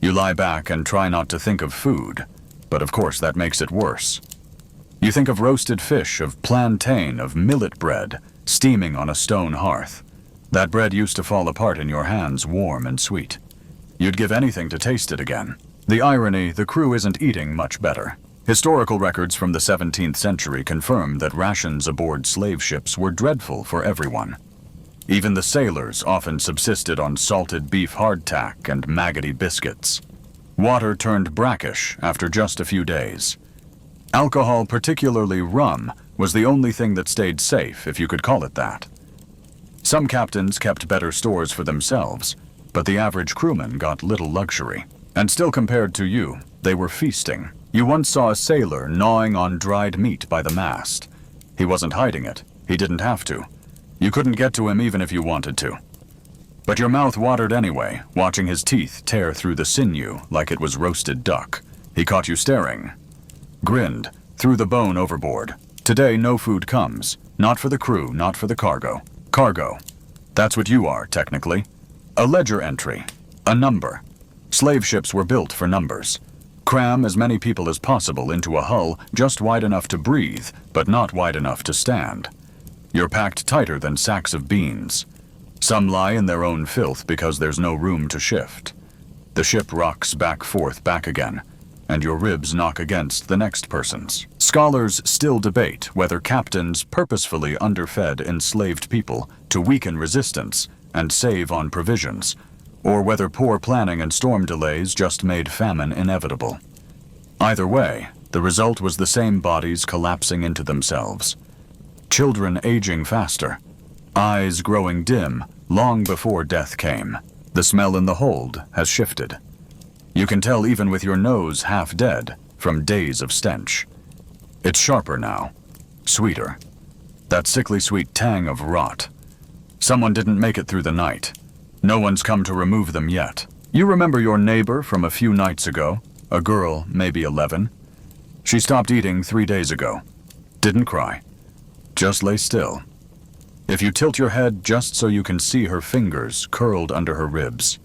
You lie back and try not to think of food, but of course that makes it worse. You think of roasted fish, of plantain, of millet bread, steaming on a stone hearth. That bread used to fall apart in your hands, warm and sweet. You'd give anything to taste it again. The irony, the crew isn't eating much better. Historical records from the 17th century confirm that rations aboard slave ships were dreadful for everyone. Even the sailors often subsisted on salted beef hardtack and maggoty biscuits. Water turned brackish after just a few days. Alcohol, particularly rum, was the only thing that stayed safe, if you could call it that. Some captains kept better stores for themselves, but the average crewman got little luxury. And still, compared to you, they were feasting. You once saw a sailor gnawing on dried meat by the mast. He wasn't hiding it. He didn't have to. You couldn't get to him even if you wanted to. But your mouth watered anyway, watching his teeth tear through the sinew like it was roasted duck. He caught you staring, grinned, threw the bone overboard. Today, no food comes. Not for the crew, not for the cargo. Cargo. That's what you are, technically. A ledger entry. A number. Slave ships were built for numbers. Cram as many people as possible into a hull just wide enough to breathe, but not wide enough to stand. You're packed tighter than sacks of beans. Some lie in their own filth because there's no room to shift. The ship rocks back forth, back again, and your ribs knock against the next person's. Scholars still debate whether captains purposefully underfed enslaved people to weaken resistance and save on provisions, or whether poor planning and storm delays just made famine inevitable. Either way, the result was the same bodies collapsing into themselves. Children aging faster, eyes growing dim long before death came. The smell in the hold has shifted. You can tell even with your nose half dead from days of stench. It's sharper now, sweeter. That sickly sweet tang of rot. Someone didn't make it through the night. No one's come to remove them yet. You remember your neighbor from a few nights ago, a girl, maybe 11. She stopped eating 3 days ago. Didn't cry. Just lay still. If you tilt your head just so you can see her fingers curled under her ribs.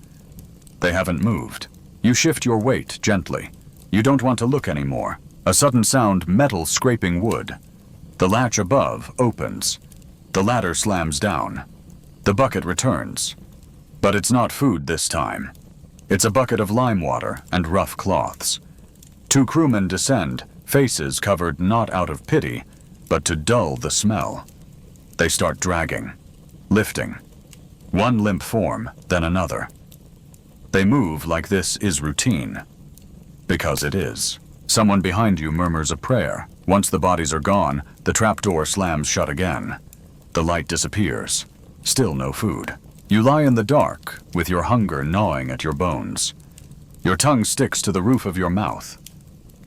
They haven't moved. You shift your weight gently. You don't want to look anymore. A sudden sound, metal scraping wood. The latch above opens. The ladder slams down. The bucket returns. But it's not food this time. It's a bucket of lime water and rough cloths. 2 crewmen descend, faces covered not out of pity, but to dull the smell. They start dragging, lifting. One limp form, then another. They move like this is routine. Because it is. Someone behind you murmurs a prayer. Once the bodies are gone, the trapdoor slams shut again. The light disappears. Still no food. You lie in the dark, with your hunger gnawing at your bones. Your tongue sticks to the roof of your mouth.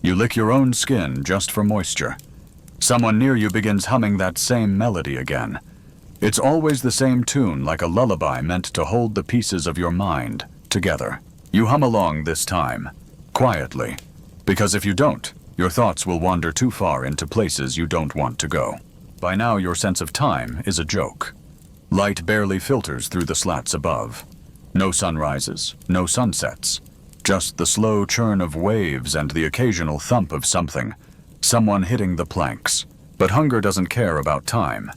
You lick your own skin just for moisture. Someone near you begins humming that same melody again. It's always the same tune, like a lullaby meant to hold the pieces of your mind together. You hum along this time, quietly, because if you don't, your thoughts will wander too far into places you don't want to go. By now, your sense of time is a joke. Light barely filters through the slats above. No sunrises, no sunsets. Just the slow churn of waves and the occasional thump of something. Someone hitting the planks. But hunger doesn't care about time.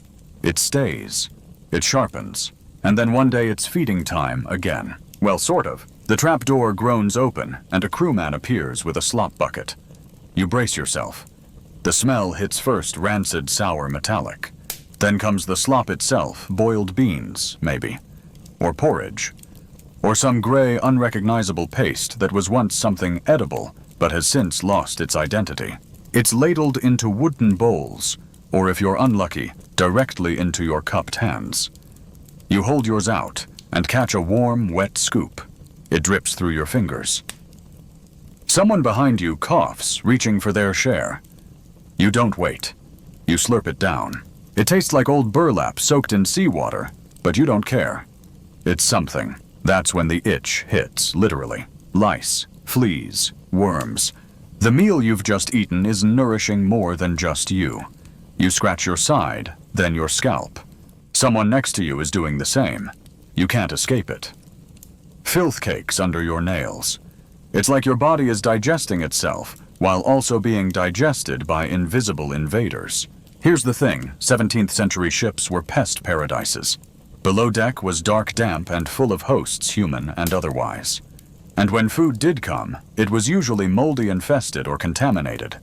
It stays. It sharpens. And then one day it's feeding time again. Well, sort of. The trapdoor groans open, and a crewman appears with a slop bucket. You brace yourself. The smell hits first rancid, sour, metallic. Then comes the slop itself, boiled beans, maybe. Or porridge. Or some gray, unrecognizable paste that was once something edible, but has since lost its identity. It's ladled into wooden bowls, or if you're unlucky, directly into your cupped hands. You hold yours out and catch a warm, wet scoop. It drips through your fingers. Someone behind you coughs, reaching for their share. You don't wait. You slurp it down. It tastes like old burlap soaked in seawater, but you don't care. It's something. That's when the itch hits, literally. Lice, fleas, worms. The meal you've just eaten is nourishing more than just you. You scratch your side, then your scalp. Someone next to you is doing the same. You can't escape it. Filth cakes under your nails. It's like your body is digesting itself, while also being digested by invisible invaders. Here's the thing, 17th century ships were pest paradises. Below deck was dark, damp, and full of hosts, human and otherwise. And when food did come, it was usually moldy, infested, or contaminated.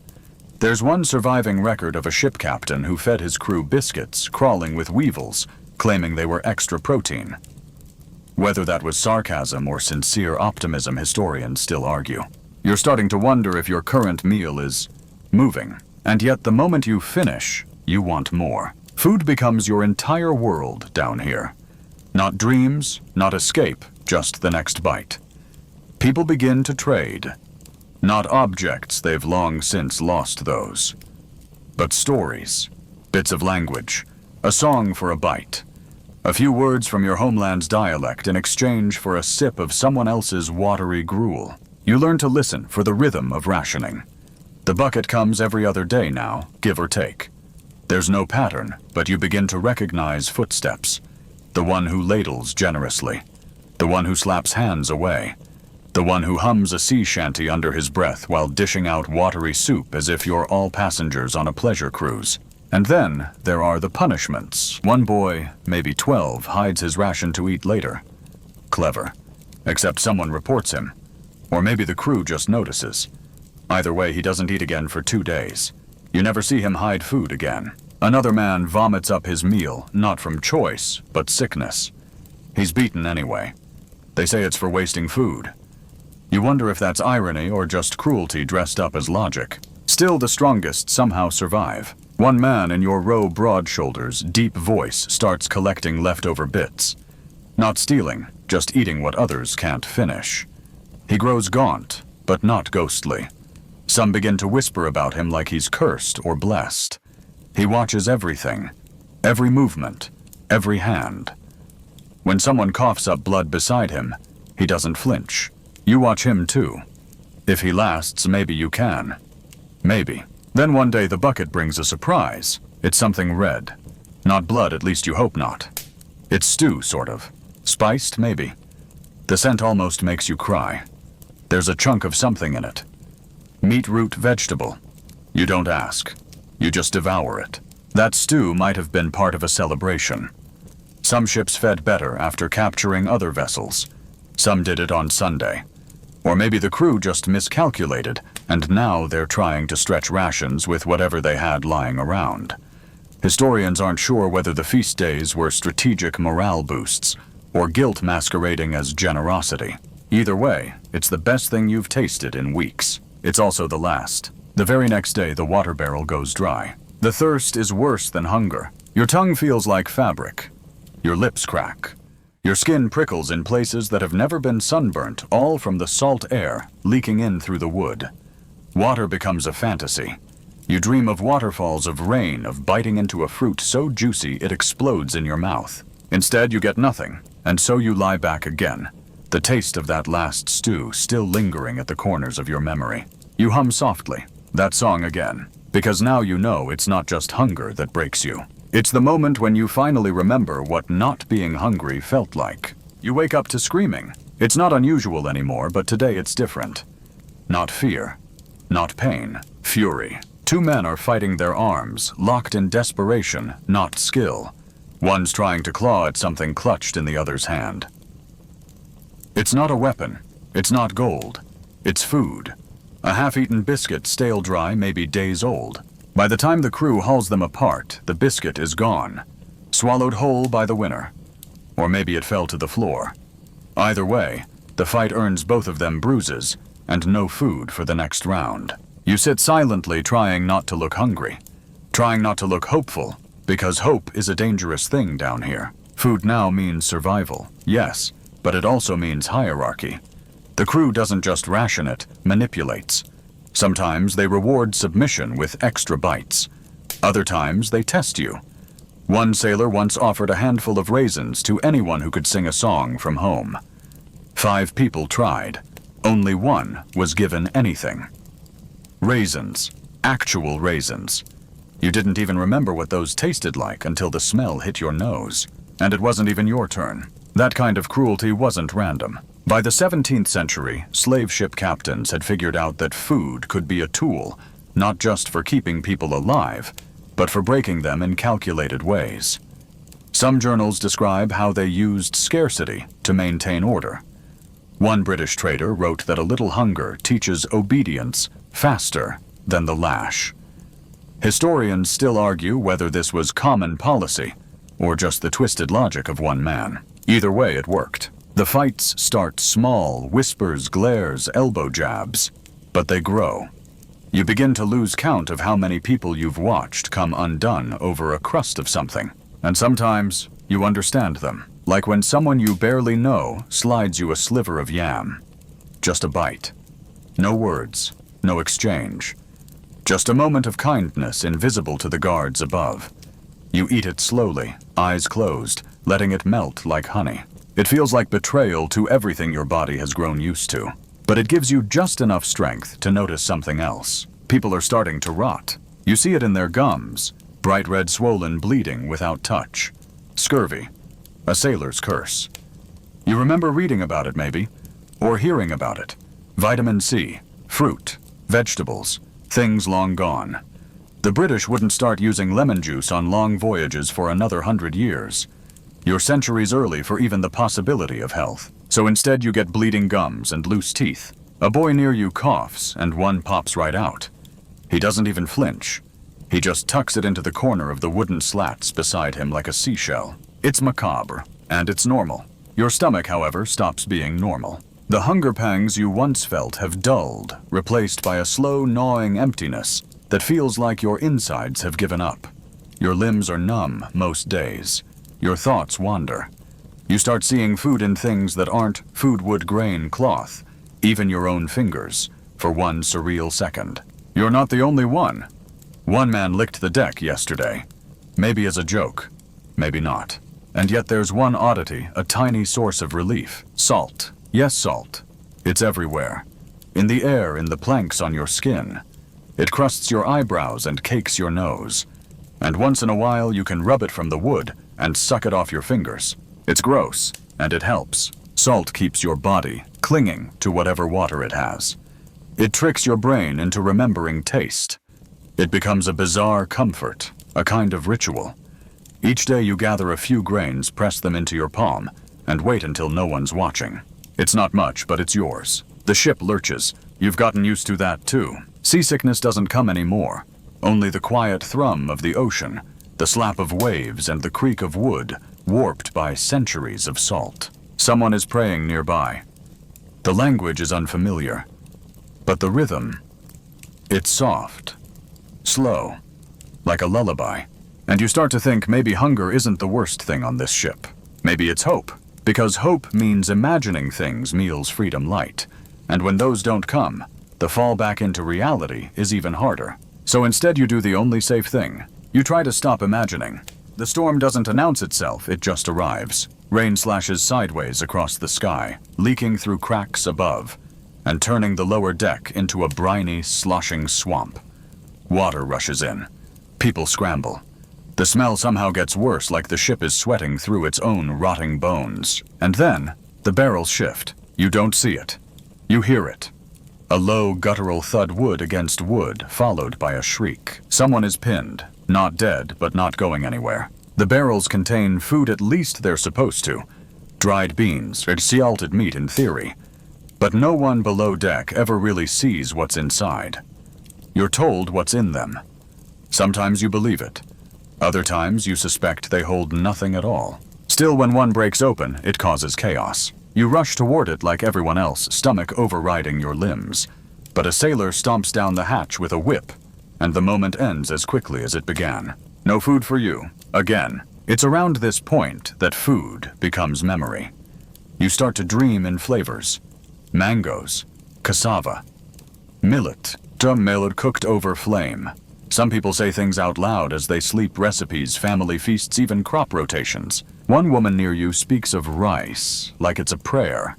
There's one surviving record of a ship captain who fed his crew biscuits crawling with weevils, claiming they were extra protein. Whether that was sarcasm or sincere optimism, historians still argue. You're starting to wonder if your current meal is moving, and yet the moment you finish, you want more. Food becomes your entire world down here. Not dreams, not escape, just the next bite. People begin to trade. Not objects, they've long since lost those. But stories, bits of language, a song for a bite. A few words from your homeland's dialect in exchange for a sip of someone else's watery gruel. You learn to listen for the rhythm of rationing. The bucket comes every other day now, give or take. There's no pattern, but you begin to recognize footsteps. The one who ladles generously. The one who slaps hands away. The one who hums a sea shanty under his breath while dishing out watery soup as if you're all passengers on a pleasure cruise. And then there are the punishments. One boy, maybe 12, hides his ration to eat later. Clever. Except someone reports him. Or maybe the crew just notices. Either way, he doesn't eat again for 2 days. You never see him hide food again. Another man vomits up his meal, not from choice, but sickness. He's beaten anyway. They say it's for wasting food. You wonder if that's irony or just cruelty dressed up as logic. Still, the strongest somehow survive. One man in your row broad-shoulders, deep voice starts collecting leftover bits. Not stealing, just eating what others can't finish. He grows gaunt, but not ghostly. Some begin to whisper about him like he's cursed or blessed. He watches everything, every movement, every hand. When someone coughs up blood beside him, he doesn't flinch. You watch him too. If he lasts, maybe you can. Maybe. Then one day the bucket brings a surprise. It's something red. Not blood, at least you hope not. It's stew, sort of. Spiced, maybe. The scent almost makes you cry. There's a chunk of something in it. Meat root vegetable. You don't ask. You just devour it. That stew might have been part of a celebration. Some ships fed better after capturing other vessels. Some did it on Sunday. Or maybe the crew just miscalculated, and now they're trying to stretch rations with whatever they had lying around. Historians aren't sure whether the feast days were strategic morale boosts, or guilt masquerading as generosity. Either way, it's the best thing you've tasted in weeks. It's also the last. The very next day, the water barrel goes dry. The thirst is worse than hunger. Your tongue feels like fabric. Your lips crack. Your skin prickles in places that have never been sunburnt, all from the salt air leaking in through the wood. Water becomes a fantasy. You dream of waterfalls of rain, of biting into a fruit so juicy it explodes in your mouth. Instead, you get nothing, and so you lie back again, the taste of that last stew still lingering at the corners of your memory. You hum softly, that song again, because now you know it's not just hunger that breaks you. It's the moment when you finally remember what not being hungry felt like. You wake up to screaming. It's not unusual anymore, but today it's different. Not fear. Not pain. Fury. 2 men are fighting their arms, locked in desperation, not skill. One's trying to claw at something clutched in the other's hand. It's not a weapon. It's not gold. It's food. A half-eaten biscuit, stale dry, maybe days old. By the time the crew hauls them apart, the biscuit is gone, swallowed whole by the winner. Or maybe it fell to the floor. Either way, the fight earns both of them bruises, and no food for the next round. You sit silently trying not to look hungry, trying not to look hopeful, because hope is a dangerous thing down here. Food now means survival, yes, but it also means hierarchy. The crew doesn't just ration it, manipulates. Sometimes they reward submission with extra bites. Other times they test you. One sailor once offered a handful of raisins to anyone who could sing a song from home. 5 people tried. Only 1 was given anything. Raisins. Actual raisins. You didn't even remember what those tasted like until the smell hit your nose. And it wasn't even your turn. That kind of cruelty wasn't random. By the 17th century, slave ship captains had figured out that food could be a tool, not just for keeping people alive, but for breaking them in calculated ways. Some journals describe how they used scarcity to maintain order. One British trader wrote that a little hunger teaches obedience faster than the lash. Historians still argue whether this was common policy or just the twisted logic of one man. Either way, it worked. The fights start small, whispers, glares, elbow jabs, but they grow. You begin to lose count of how many people you've watched come undone over a crust of something. And sometimes you understand them, like when someone you barely know slides you a sliver of yam. Just a bite. No words, no exchange. Just a moment of kindness invisible to the guards above. You eat it slowly, eyes closed, letting it melt like honey. It feels like betrayal to everything your body has grown used to. But it gives you just enough strength to notice something else. People are starting to rot. You see it in their gums, bright red swollen bleeding without touch. Scurvy, a sailor's curse. You remember reading about it maybe, or hearing about it. Vitamin C, fruit, vegetables, things long gone. The British wouldn't start using lemon juice on long voyages for another 100 years. You're centuries early for even the possibility of health. So instead you get bleeding gums and loose teeth. A boy near you coughs and one pops right out. He doesn't even flinch. He just tucks it into the corner of the wooden slats beside him like a seashell. It's macabre, and it's normal. Your stomach, however, stops being normal. The hunger pangs you once felt have dulled, replaced by a slow gnawing emptiness that feels like your insides have given up. Your limbs are numb most days. Your thoughts wander. You start seeing food in things that aren't food, wood, grain, cloth, even your own fingers, for one surreal second. You're not the only one. One man licked the deck yesterday. Maybe as a joke, maybe not. And yet there's one oddity, a tiny source of relief. Salt. Yes, salt. It's everywhere. In the air, in the planks on your skin. It crusts your eyebrows and cakes your nose. And once in a while you can rub it from the wood and suck it off your fingers. It's gross, and it helps. Salt keeps your body clinging to whatever water it has. It tricks your brain into remembering taste. It becomes a bizarre comfort, a kind of ritual. Each day you gather a few grains, press them into your palm, and wait until no one's watching. It's not much, but it's yours. The ship lurches. You've gotten used to that too. Seasickness doesn't come anymore. Only the quiet thrum of the ocean, the slap of waves and the creak of wood, warped by centuries of salt. Someone is praying nearby. The language is unfamiliar, but the rhythm, it's soft, slow, like a lullaby. And you start to think maybe hunger isn't the worst thing on this ship. Maybe it's hope, because hope means imagining things, meals, freedom, light. And when those don't come, the fall back into reality is even harder. So instead you do the only safe thing. You try to stop imagining. The storm doesn't announce itself, it just arrives. Rain slashes sideways across the sky, leaking through cracks above, and turning the lower deck into a briny, sloshing swamp. Water rushes in. People scramble. The smell somehow gets worse, like the ship is sweating through its own rotting bones. And then, the barrels shift. You don't see it. You hear it. A low, guttural thud, wood against wood, followed by a shriek. Someone is pinned. Not dead, but not going anywhere. The barrels contain food, at least they're supposed to. Dried beans, or salted meat in theory. But no one below deck ever really sees what's inside. You're told what's in them. Sometimes you believe it. Other times you suspect they hold nothing at all. Still, when one breaks open, it causes chaos. You rush toward it like everyone else, stomach overriding your limbs. But a sailor stomps down the hatch with a whip, and the moment ends as quickly as it began. No food for you. Again. It's around this point that food becomes memory. You start to dream in flavors. Mangoes, cassava, millet, millet cooked over flame. Some people say things out loud as they sleep, recipes, family feasts, even crop rotations. One woman near you speaks of rice like it's a prayer.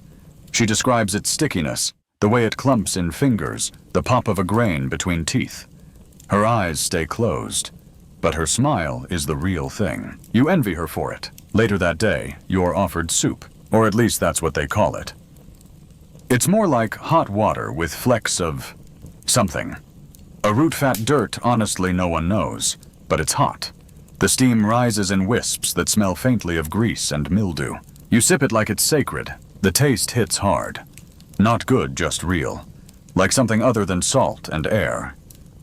She describes its stickiness, the way it clumps in fingers, the pop of a grain between teeth. Her eyes stay closed, but her smile is the real thing. You envy her for it. Later that day, you're offered soup, or at least that's what they call it. It's more like hot water with flecks of something. A root fat dirt, honestly no one knows, but it's hot. The steam rises in wisps that smell faintly of grease and mildew. You sip it like it's sacred. The taste hits hard. Not good, just real. Like something other than salt and air.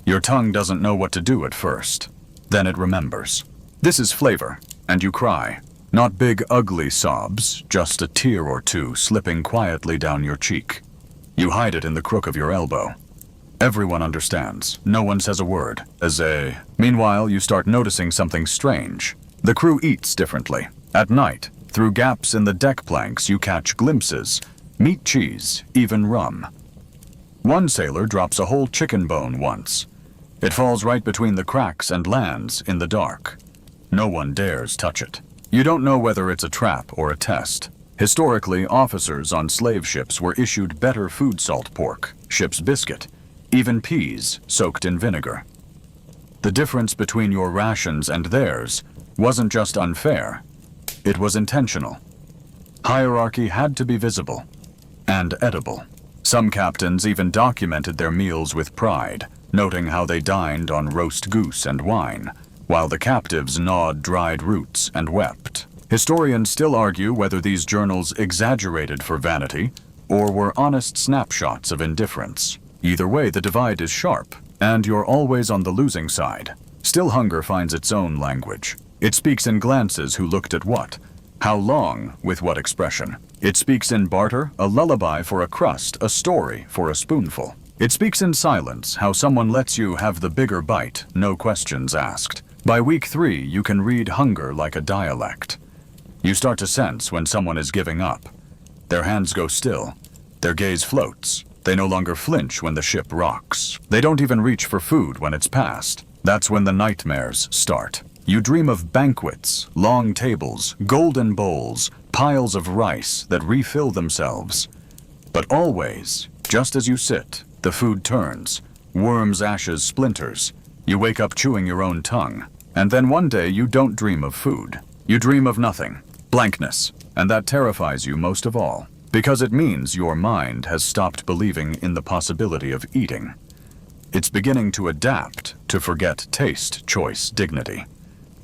Your tongue doesn't know what to do at first. Then it remembers. This is flavor, and you cry. Not big, ugly sobs, just a tear or two slipping quietly down your cheek. You hide it in the crook of your elbow. Everyone understands. No one says a word. Meanwhile, you start noticing something strange. The crew eats differently. At night, through gaps in the deck planks, you catch glimpses. Meat, cheese, even rum. One sailor drops a whole chicken bone once. It falls right between the cracks and lands in the dark. No one dares touch it. You don't know whether it's a trap or a test. Historically, officers on slave ships were issued better food salt pork, ship's biscuit, even peas soaked in vinegar. The difference between your rations and theirs wasn't just unfair, it was intentional. Hierarchy had to be visible and edible. Some captains even documented their meals with pride, noting how they dined on roast goose and wine, while the captives gnawed dried roots and wept. Historians still argue whether these journals exaggerated for vanity or were honest snapshots of indifference. Either way, the divide is sharp, and you're always on the losing side. Still, hunger finds its own language. It speaks in glances: who looked at what, how long, with what expression. It speaks in barter, a lullaby for a crust, a story for a spoonful. It speaks in silence, how someone lets you have the bigger bite, no questions asked. By week 3, you can read hunger like a dialect. You start to sense when someone is giving up. Their hands go still. Their gaze floats. They no longer flinch when the ship rocks. They don't even reach for food when it's past. That's when the nightmares start. You dream of banquets, long tables, golden bowls, piles of rice that refill themselves. But always, just as you sit, the food turns. Worms, ashes, splinters. You wake up chewing your own tongue. And then one day you don't dream of food. You dream of nothing. Blankness. And that terrifies you most of all, because it means your mind has stopped believing in the possibility of eating. It's beginning to adapt, to forget taste, choice, dignity.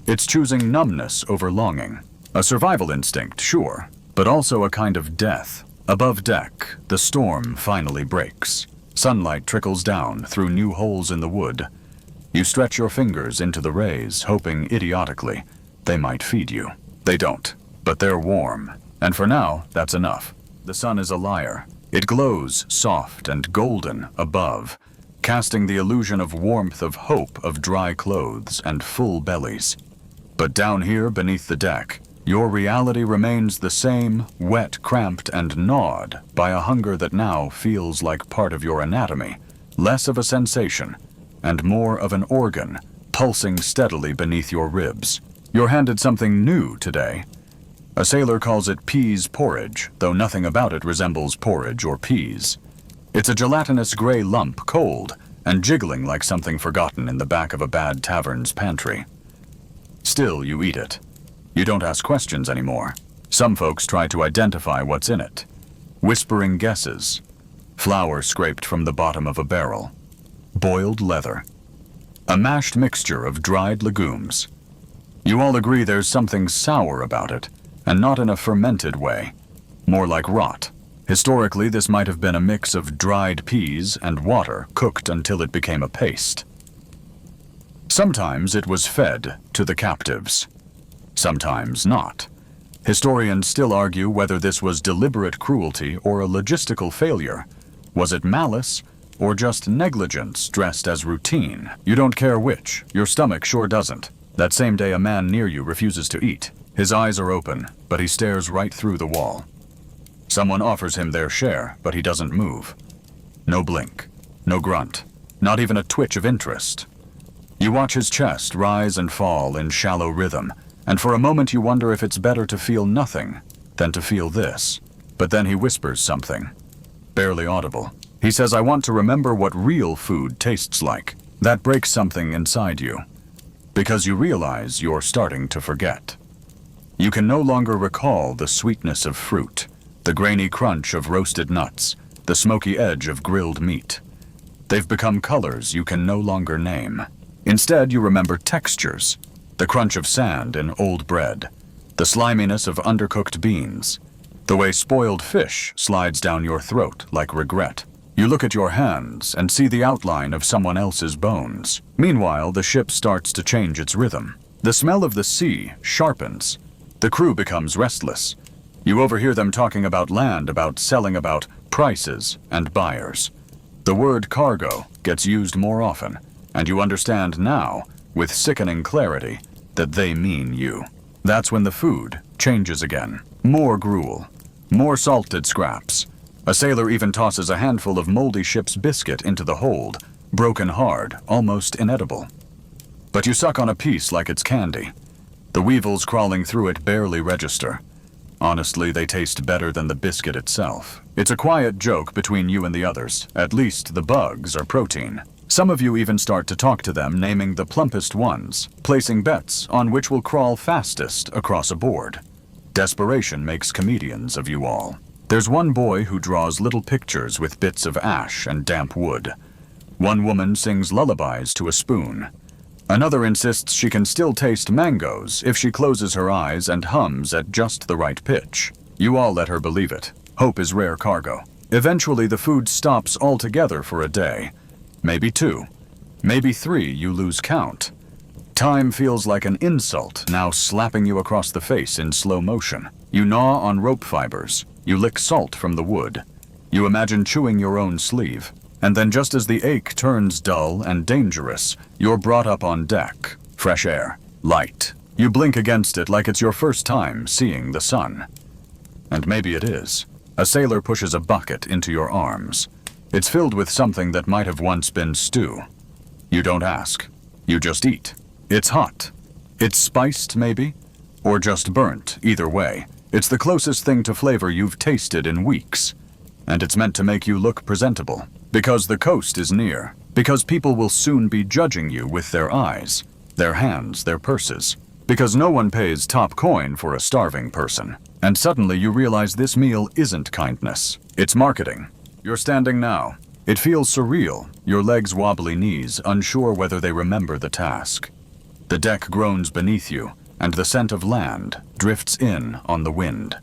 It's choosing numbness over longing. A survival instinct, sure, but also a kind of death. Above deck, the storm finally breaks. Sunlight trickles down through new holes in the wood. You stretch your fingers into the rays, hoping idiotically they might feed you. They don't, but they're warm. And for now, that's enough. The sun is a liar. It glows soft and golden above, casting the illusion of warmth, of hope, of dry clothes and full bellies. But down here beneath the deck, your reality remains the same, wet, cramped, and gnawed by a hunger that now feels like part of your anatomy, less of a sensation, and more of an organ, pulsing steadily beneath your ribs. You're handed something new today. A sailor calls it peas porridge, though nothing about it resembles porridge or peas. It's a gelatinous gray lump, cold, and jiggling like something forgotten in the back of a bad tavern's pantry. Still, you eat it. You don't ask questions anymore. Some folks try to identify what's in it. Whispering guesses. Flour scraped from the bottom of a barrel. Boiled leather. A mashed mixture of dried legumes. You all agree there's something sour about it, and not in a fermented way. More like rot. Historically, this might have been a mix of dried peas and water cooked until it became a paste. Sometimes it was fed to the captives. Sometimes not. Historians still argue whether this was deliberate cruelty or a logistical failure. Was it malice or just negligence dressed as routine? You don't care which. Your stomach sure doesn't. That same day, a man near you refuses to eat. His eyes are open, but he stares right through the wall. Someone offers him their share, but he doesn't move. No blink, no grunt, not even a twitch of interest. You watch his chest rise and fall in shallow rhythm, and for a moment you wonder if it's better to feel nothing than to feel this. But then he whispers something, barely audible. He says, "I want to remember what real food tastes like." That breaks something inside you, because you realize you're starting to forget. You can no longer recall the sweetness of fruit, the grainy crunch of roasted nuts, the smoky edge of grilled meat. They've become colors you can no longer name. Instead, you remember textures, the crunch of sand in old bread, the sliminess of undercooked beans, the way spoiled fish slides down your throat like regret. You look at your hands and see the outline of someone else's bones. Meanwhile, the ship starts to change its rhythm. The smell of the sea sharpens. The crew becomes restless. You overhear them talking about land, about selling, about prices and buyers. The word cargo gets used more often, and you understand now, with sickening clarity, that they mean you. That's when the food changes again. More gruel, more salted scraps. A sailor even tosses a handful of moldy ship's biscuit into the hold, broken hard, almost inedible. But you suck on a piece like it's candy. The weevils crawling through it barely register. Honestly, they taste better than the biscuit itself. It's a quiet joke between you and the others. At least the bugs are protein. Some of you even start to talk to them, naming the plumpest ones, placing bets on which will crawl fastest across a board. Desperation makes comedians of you all. There's one boy who draws little pictures with bits of ash and damp wood. One woman sings lullabies to a spoon. Another insists she can still taste mangoes if she closes her eyes and hums at just the right pitch. You all let her believe it. Hope is rare cargo. Eventually the food stops altogether for a day. Maybe 2. Maybe 3, you lose count. Time feels like an insult, now slapping you across the face in slow motion. You gnaw on rope fibers. You lick salt from the wood. You imagine chewing your own sleeve. And then just as the ache turns dull and dangerous, you're brought up on deck. Fresh air. Light. You blink against it like it's your first time seeing the sun. And maybe it is. A sailor pushes a bucket into your arms. It's filled with something that might have once been stew. You don't ask. You just eat. It's hot. It's spiced, maybe? Or just burnt, either way. It's the closest thing to flavor you've tasted in weeks. And it's meant to make you look presentable. Because the coast is near. Because people will soon be judging you with their eyes, their hands, their purses. Because no one pays top coin for a starving person. And suddenly you realize this meal isn't kindness. It's marketing. You're standing now. It feels surreal, your legs' wobbly knees, unsure whether they remember the task. The deck groans beneath you, and the scent of land drifts in on the wind.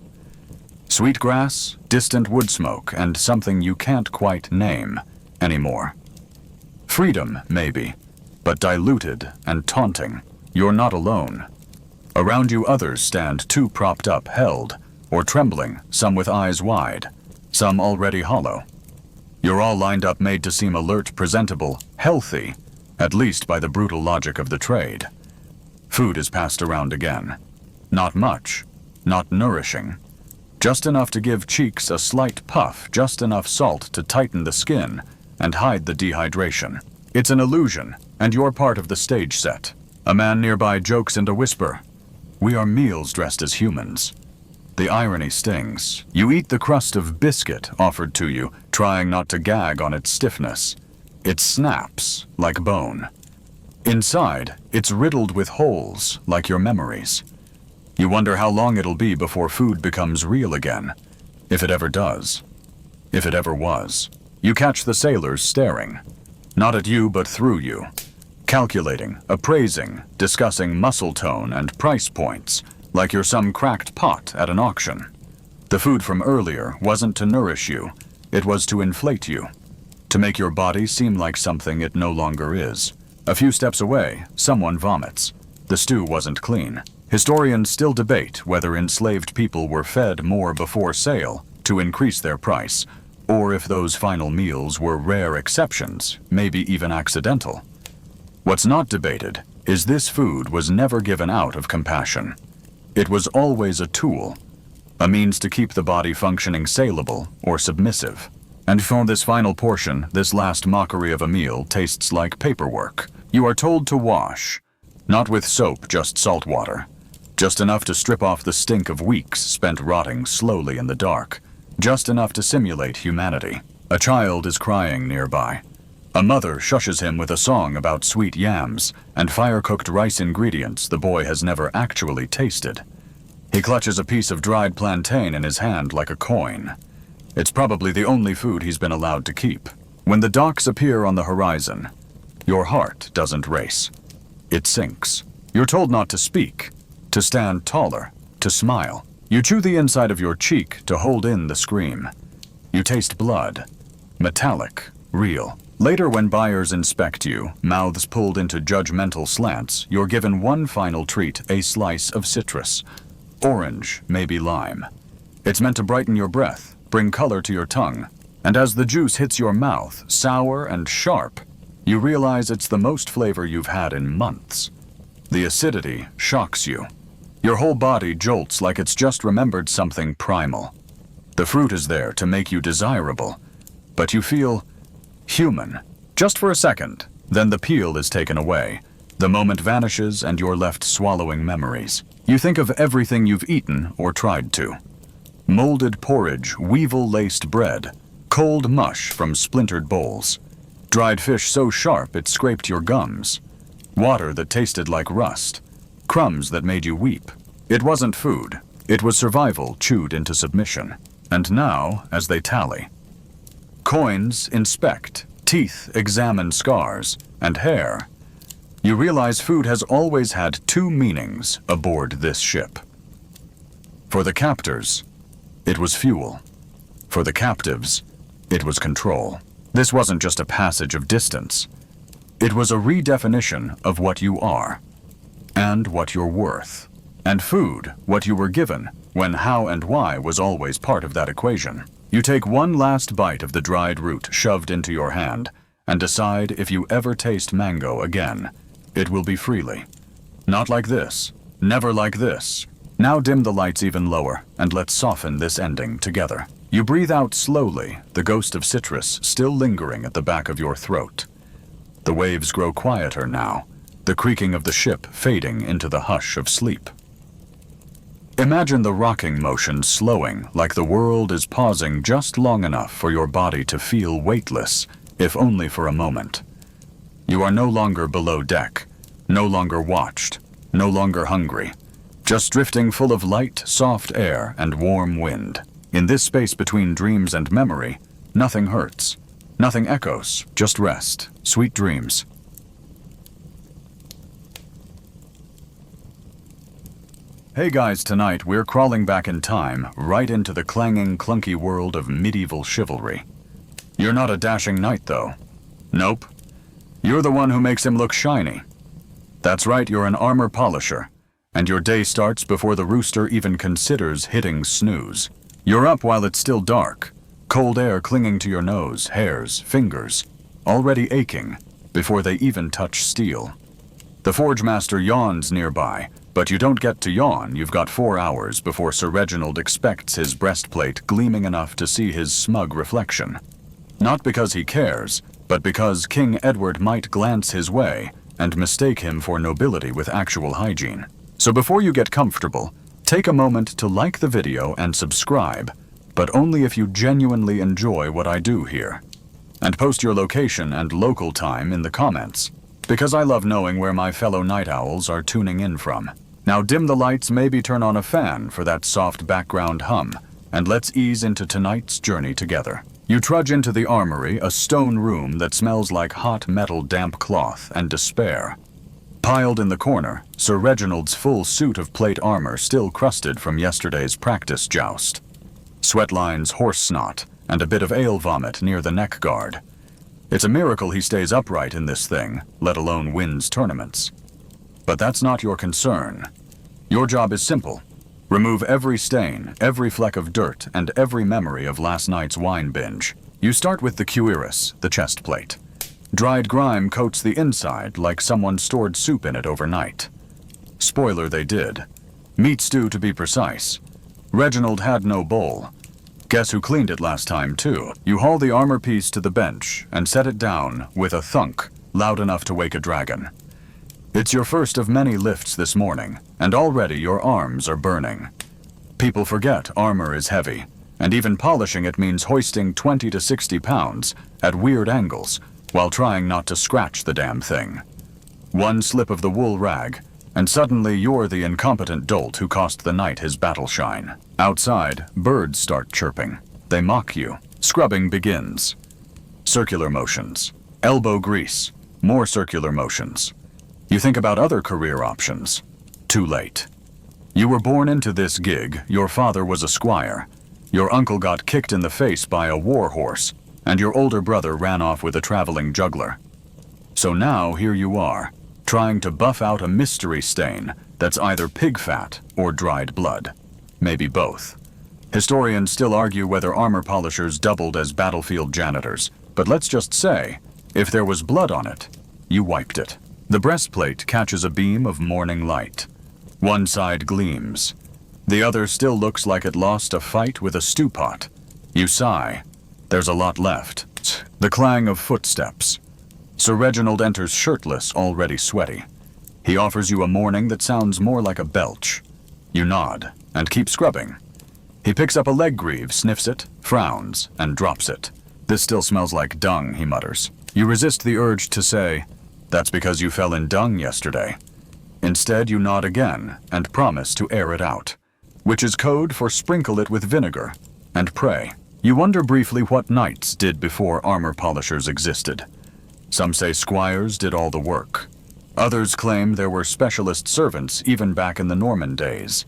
Sweet grass, distant wood smoke, and something you can't quite name anymore. Freedom, maybe, but diluted and taunting. You're not alone. Around you others stand, too propped up, held, or trembling, some with eyes wide, some already hollow. You're all lined up, made to seem alert, presentable, healthy, at least by the brutal logic of the trade. Food is passed around again. Not much, not nourishing. Just enough to give cheeks a slight puff, just enough salt to tighten the skin and hide the dehydration. It's an illusion, and you're part of the stage set. A man nearby jokes in a whisper. We are meals dressed as humans. The irony stings. You eat the crust of biscuit offered to you, trying not to gag on its stiffness. It snaps like bone. Inside, it's riddled with holes like your memories. You wonder how long it'll be before food becomes real again. If it ever does. If it ever was. You catch the sailors staring. Not at you, but through you. Calculating, appraising, discussing muscle tone and price points, like you're some cracked pot at an auction. The food from earlier wasn't to nourish you. It was to inflate you. To make your body seem like something it no longer is. A few steps away, someone vomits. The stew wasn't clean. Historians still debate whether enslaved people were fed more before sale to increase their price, or if those final meals were rare exceptions, maybe even accidental. What's not debated is this food was never given out of compassion. It was always a tool, a means to keep the body functioning saleable or submissive. And for this final portion, this last mockery of a meal tastes like paperwork. You are told to wash, not with soap, just salt water. Just enough to strip off the stink of weeks spent rotting slowly in the dark. Just enough to simulate humanity. A child is crying nearby. A mother shushes him with a song about sweet yams and fire-cooked rice ingredients the boy has never actually tasted. He clutches a piece of dried plantain in his hand like a coin. It's probably the only food he's been allowed to keep. When the docks appear on the horizon, your heart doesn't race. It sinks. You're told not to speak, to stand taller, to smile. You chew the inside of your cheek to hold in the scream. You taste blood. Metallic, real. Later, when buyers inspect you, mouths pulled into judgmental slants, you're given one final treat, a slice of citrus. orange, maybe lime. It's meant to brighten your breath, bring color to your tongue, and as the juice hits your mouth, sour and sharp, you realize it's the most flavor you've had in months. The acidity shocks you. Your whole body jolts like it's just remembered something primal. The fruit is there to make you desirable, but you feel human, just for a second. Then the peel is taken away. The moment vanishes and you're left swallowing memories. You think of everything you've eaten or tried to. Molded porridge, weevil-laced bread, cold mush from splintered bowls, dried fish so sharp it scraped your gums, water that tasted like rust, crumbs that made you weep. It wasn't food. It was survival chewed into submission. And now, as they tally, coins inspect, teeth examine scars, and hair, you realize food has always had two meanings aboard this ship. For the captors, it was fuel. For the captives, it was control. This wasn't just a passage of distance. It was a redefinition of what you are, and what you're worth. And food, what you were given, when how and why was always part of that equation. You take one last bite of the dried root shoved into your hand, and decide if you ever taste mango again, it will be freely. Not like this, never like this. Now dim the lights even lower, and let's soften this ending together. You breathe out slowly, the ghost of citrus still lingering at the back of your throat. The waves grow quieter now, the creaking of the ship fading into the hush of sleep. Imagine the rocking motion slowing, like the world is pausing just long enough for your body to feel weightless, if only for a moment. You are no longer below deck, no longer watched, no longer hungry, just drifting full of light, soft air and warm wind. In this space between dreams and memory, nothing hurts, nothing echoes, just rest, sweet dreams. Hey guys, tonight we're crawling back in time, right into the clanging, clunky world of medieval chivalry. You're not a dashing knight, though. Nope. You're the one who makes him look shiny. That's right, you're an armor polisher, and your day starts before the rooster even considers hitting snooze. You're up while it's still dark, cold air clinging to your nose, hairs, fingers, already aching before they even touch steel. The forge master yawns nearby, but you don't get to yawn. You've got 4 hours before Sir Reginald expects his breastplate gleaming enough to see his smug reflection. Not because he cares, but because King Edward might glance his way and mistake him for nobility with actual hygiene. So before you get comfortable, take a moment to like the video and subscribe, but only if you genuinely enjoy what I do here. And post your location and local time in the comments, because I love knowing where my fellow night owls are tuning in from. Now dim the lights, maybe turn on a fan for that soft background hum, and let's ease into tonight's journey together. You trudge into the armory, a stone room that smells like hot metal, damp cloth, and despair. Piled in the corner, Sir Reginald's full suit of plate armor still crusted from yesterday's practice joust. Sweat lines, horse snot, and a bit of ale vomit near the neck guard. It's a miracle he stays upright in this thing, let alone wins tournaments. But that's not your concern. Your job is simple. Remove every stain, every fleck of dirt, and every memory of last night's wine binge. You start with the cuirass, the chest plate. Dried grime coats the inside like someone stored soup in it overnight. Spoiler, they did. Meat stew, to be precise. Reginald had no bowl. Guess who cleaned it last time, too? You haul the armor piece to the bench and set it down with a thunk loud enough to wake a dragon. It's your first of many lifts this morning, and already your arms are burning. People forget armor is heavy, and even polishing it means hoisting 20 to 60 pounds at weird angles while trying not to scratch the damn thing. One slip of the wool rag, and suddenly you're the incompetent dolt who cost the knight his battle shine. Outside, birds start chirping. They mock you. Scrubbing begins. Circular motions. Elbow grease. More circular motions. You think about other career options. Too late. You were born into this gig, your father was a squire, your uncle got kicked in the face by a war horse, and your older brother ran off with a traveling juggler. So now here you are, trying to buff out a mystery stain that's either pig fat or dried blood. Maybe both. Historians still argue whether armor polishers doubled as battlefield janitors, but let's just say, if there was blood on it, you wiped it. The breastplate catches a beam of morning light. One side gleams. The other still looks like it lost a fight with a stew pot. You sigh. There's a lot left. The clang of footsteps. Sir Reginald enters shirtless, already sweaty. He offers you a morning that sounds more like a belch. You nod and keep scrubbing. He picks up a leg greave, sniffs it, frowns, and drops it. This still smells like dung, he mutters. You resist the urge to say, that's because you fell in dung yesterday. Instead, you nod again and promise to air it out, which is code for sprinkle it with vinegar and pray. You wonder briefly what knights did before armor polishers existed. Some say squires did all the work. Others claim there were specialist servants even back in the Norman days.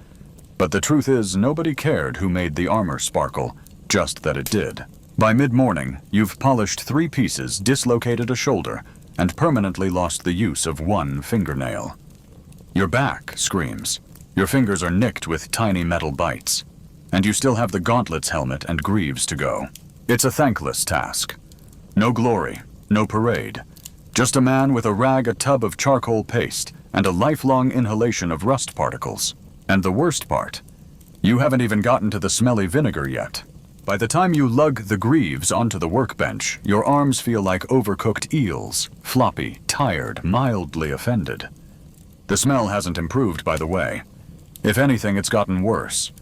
But the truth is, nobody cared who made the armor sparkle, just that it did. By mid-morning, you've polished 3 pieces, dislocated a shoulder, and permanently lost the use of one fingernail. Your back screams. Your fingers are nicked with tiny metal bites. And you still have the gauntlets helmet and greaves to go. It's a thankless task. No glory, no parade. Just a man with a rag, a tub of charcoal paste, and a lifelong inhalation of rust particles. And the worst part, you haven't even gotten to the smelly vinegar yet. By the time you lug the greaves onto the workbench, your arms feel like overcooked eels, floppy, tired, mildly offended. The smell hasn't improved, by the way. If anything, it's gotten worse.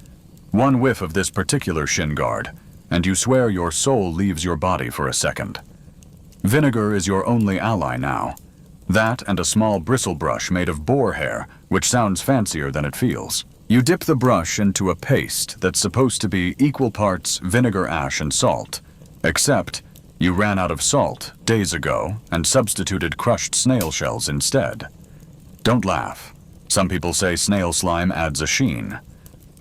One whiff of this particular shin guard, and you swear your soul leaves your body for a second. Vinegar is your only ally now. That and a small bristle brush made of boar hair, which sounds fancier than it feels. You dip the brush into a paste that's supposed to be equal parts vinegar ash and salt, except you ran out of salt days ago and substituted crushed snail shells instead. Don't laugh. Some people say snail slime adds a sheen.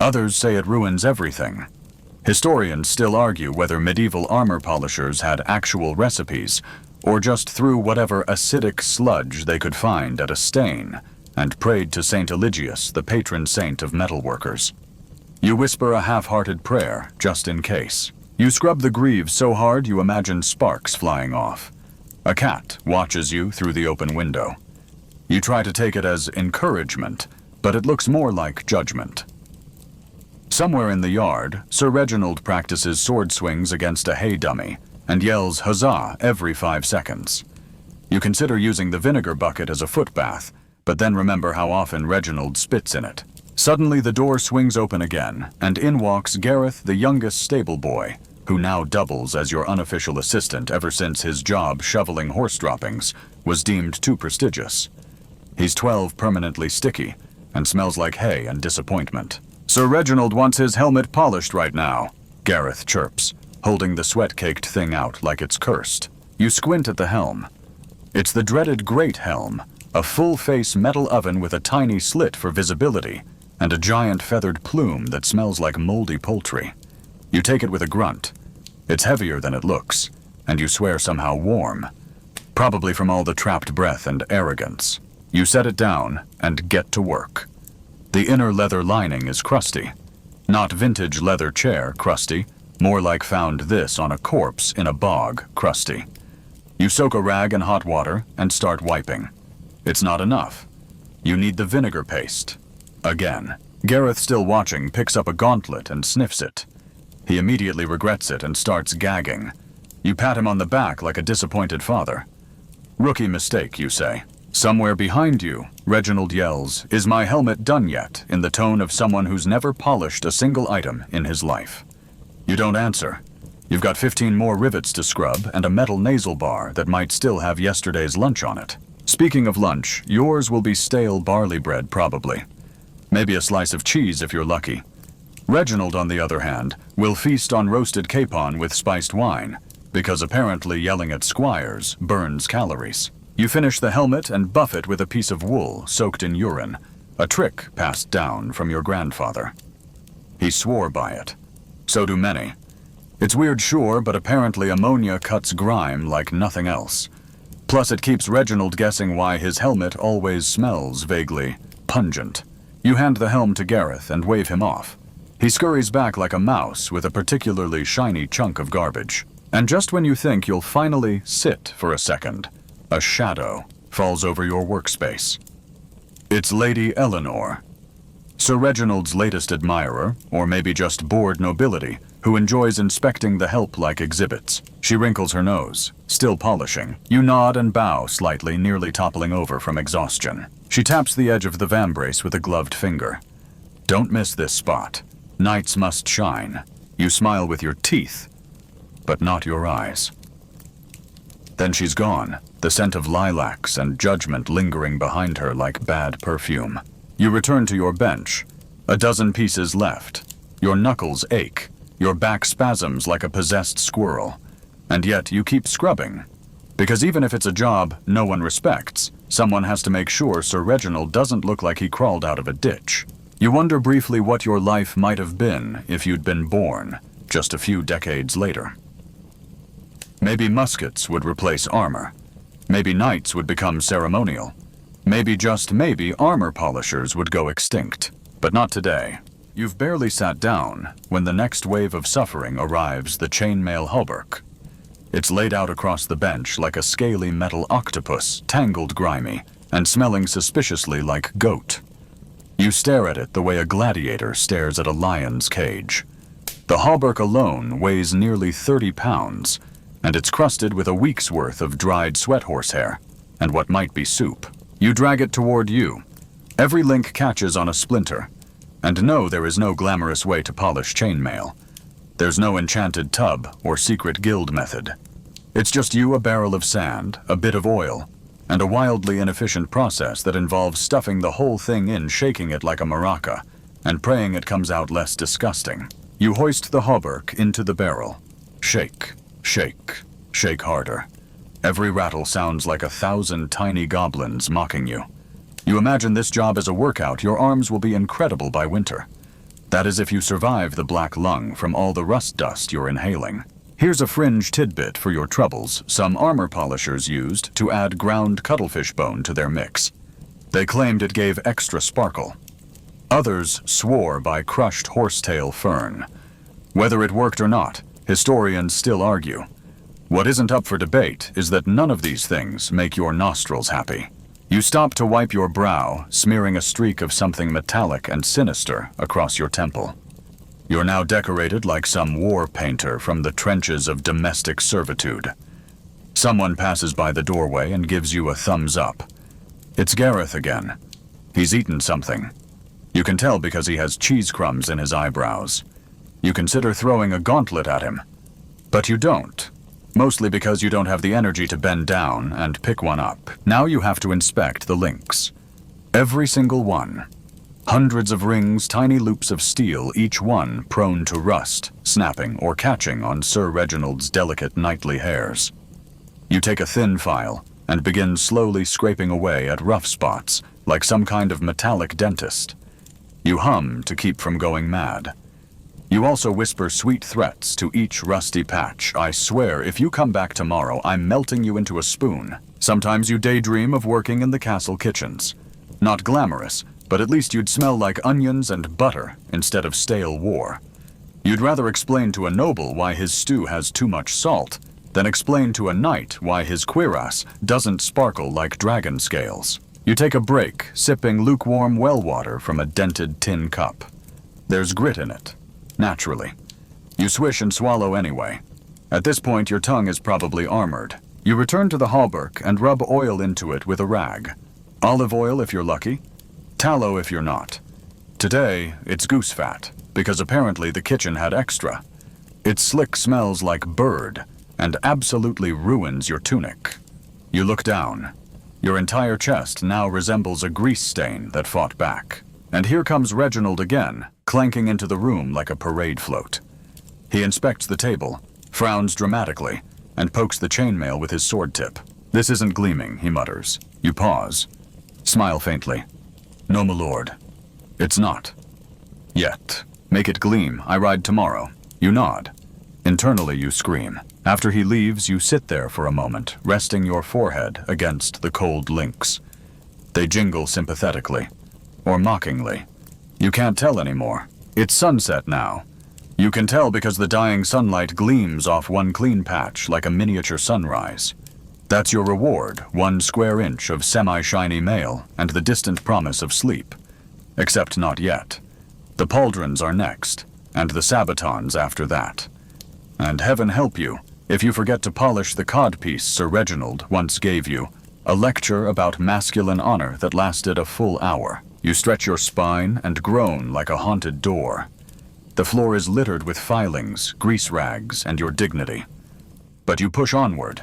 Others say it ruins everything. Historians still argue whether medieval armor polishers had actual recipes or just threw whatever acidic sludge they could find at a stain and prayed to Saint Eligius, the patron saint of metalworkers. You whisper a half-hearted prayer, just in case. You scrub the greaves so hard you imagine sparks flying off. A cat watches you through the open window. You try to take it as encouragement, but it looks more like judgment. Somewhere in the yard, Sir Reginald practices sword swings against a hay dummy and yells huzzah every 5 seconds. You consider using the vinegar bucket as a foot bath, but then remember how often Reginald spits in it. Suddenly the door swings open again, and in walks Gareth, the youngest stable boy, who now doubles as your unofficial assistant ever since his job shoveling horse droppings was deemed too prestigious. He's 12, permanently sticky, and smells like hay and disappointment. Sir Reginald wants his helmet polished right now, Gareth chirps, holding the sweat-caked thing out like it's cursed. You squint at the helm. It's the dreaded great helm, a full-face metal oven with a tiny slit for visibility, and a giant feathered plume that smells like moldy poultry. You take it with a grunt. It's heavier than it looks, and you swear somehow warm, probably from all the trapped breath and arrogance. You set it down and get to work. The inner leather lining is crusty. Not vintage leather chair crusty, more like found this on a corpse in a bog crusty. You soak a rag in hot water and start wiping. It's not enough. You need the vinegar paste. Again. Gareth, still watching, picks up a gauntlet and sniffs it. He immediately regrets it and starts gagging. You pat him on the back like a disappointed father. Rookie mistake, you say. Somewhere behind you, Reginald yells, "Is my helmet done yet?" in the tone of someone who's never polished a single item in his life. You don't answer. You've got 15 more rivets to scrub and a metal nasal bar that might still have yesterday's lunch on it. Speaking of lunch, yours will be stale barley bread probably. Maybe a slice of cheese if you're lucky. Reginald, on the other hand, will feast on roasted capon with spiced wine, because apparently yelling at squires burns calories. You finish the helmet and buff it with a piece of wool soaked in urine, a trick passed down from your grandfather. He swore by it. So do many. It's weird, sure, but apparently ammonia cuts grime like nothing else. Plus it keeps Reginald guessing why his helmet always smells vaguely pungent. You hand the helm to Gareth and wave him off. He scurries back like a mouse with a particularly shiny chunk of garbage. And just when you think you'll finally sit for a second, a shadow falls over your workspace. It's Lady Eleanor, Sir Reginald's latest admirer, or maybe just bored nobility, who enjoys inspecting the help-like exhibits. She wrinkles her nose, still polishing. You nod and bow slightly, nearly toppling over from exhaustion. She taps the edge of the vambrace with a gloved finger. Don't miss this spot. Knights must shine. You smile with your teeth, but not your eyes. Then she's gone, the scent of lilacs and judgment lingering behind her like bad perfume. You return to your bench. A dozen pieces left. Your knuckles ache. Your back spasms like a possessed squirrel. And yet you keep scrubbing. Because even if it's a job no one respects, someone has to make sure Sir Reginald doesn't look like he crawled out of a ditch. You wonder briefly what your life might have been if you'd been born just a few decades later. Maybe muskets would replace armor. Maybe knights would become ceremonial. Maybe, just maybe, armor polishers would go extinct. But not today. You've barely sat down when the next wave of suffering arrives, the chainmail hauberk. It's laid out across the bench like a scaly metal octopus, tangled grimy, and smelling suspiciously like goat. You stare at it the way a gladiator stares at a lion's cage. The hauberk alone weighs nearly 30 pounds, and it's crusted with a week's worth of dried sweat horsehair, and what might be soup. You drag it toward you. Every link catches on a splinter. And no, there is no glamorous way to polish chainmail. There's no enchanted tub or secret guild method. It's just you, a barrel of sand, a bit of oil, and a wildly inefficient process that involves stuffing the whole thing in, shaking it like a maraca, and praying it comes out less disgusting. You hoist the hauberk into the barrel. Shake, shake, shake harder. Every rattle sounds like 1,000 tiny goblins mocking you. You imagine this job as a workout. Your arms will be incredible by winter. That is if you survive the black lung from all the rust dust you're inhaling. Here's a fringe tidbit for your troubles some armor polishers used to add ground cuttlefish bone to their mix. They claimed it gave extra sparkle. Others swore by crushed horsetail fern. Whether it worked or not, historians still argue. What isn't up for debate is that none of these things make your nostrils happy. You stop to wipe your brow, smearing a streak of something metallic and sinister across your temple. You're now decorated like some war painter from the trenches of domestic servitude. Someone passes by the doorway and gives you a thumbs up. It's Gareth again. He's eaten something. You can tell because he has cheese crumbs in his eyebrows. You consider throwing a gauntlet at him, but you don't. Mostly because you don't have the energy to bend down and pick one up. Now you have to inspect the links. Every single one. Hundreds of rings, tiny loops of steel, each one prone to rust, snapping, or catching on Sir Reginald's delicate knightly hairs. You take a thin file and begin slowly scraping away at rough spots, like some kind of metallic dentist. You hum to keep from going mad. You also whisper sweet threats to each rusty patch. I swear, if you come back tomorrow, I'm melting you into a spoon. Sometimes you daydream of working in the castle kitchens. Not glamorous, but at least you'd smell like onions and butter instead of stale war. You'd rather explain to a noble why his stew has too much salt than explain to a knight why his cuirass doesn't sparkle like dragon scales. You take a break, sipping lukewarm well water from a dented tin cup. There's grit in it. Naturally. You swish and swallow anyway. At this point, your tongue is probably armored. You return to the hauberk and rub oil into it with a rag. Olive oil if you're lucky, tallow if you're not. Today, it's goose fat, because apparently the kitchen had extra. Its slick smells like bird and absolutely ruins your tunic. You look down. Your entire chest now resembles a grease stain that fought back. And here comes Reginald again, clanking into the room like a parade float. He inspects the table, frowns dramatically, and pokes the chainmail with his sword tip. This isn't gleaming, he mutters. You pause. Smile faintly. No, my lord. It's not. Yet. Make it gleam. I ride tomorrow. You nod. Internally you scream. After he leaves, you sit there for a moment, resting your forehead against the cold links. They jingle sympathetically, or mockingly, You can't tell anymore. It's sunset now. You can tell because the dying sunlight gleams off one clean patch like a miniature sunrise. That's your reward, 1 square inch of semi-shiny mail and the distant promise of sleep. Except not yet. The pauldrons are next, and the sabatons after that. And heaven help you if you forget to polish the codpiece Sir Reginald once gave you, a lecture about masculine honor that lasted a full hour. You stretch your spine and groan like a haunted door. The floor is littered with filings, grease rags, and your dignity. But you push onward,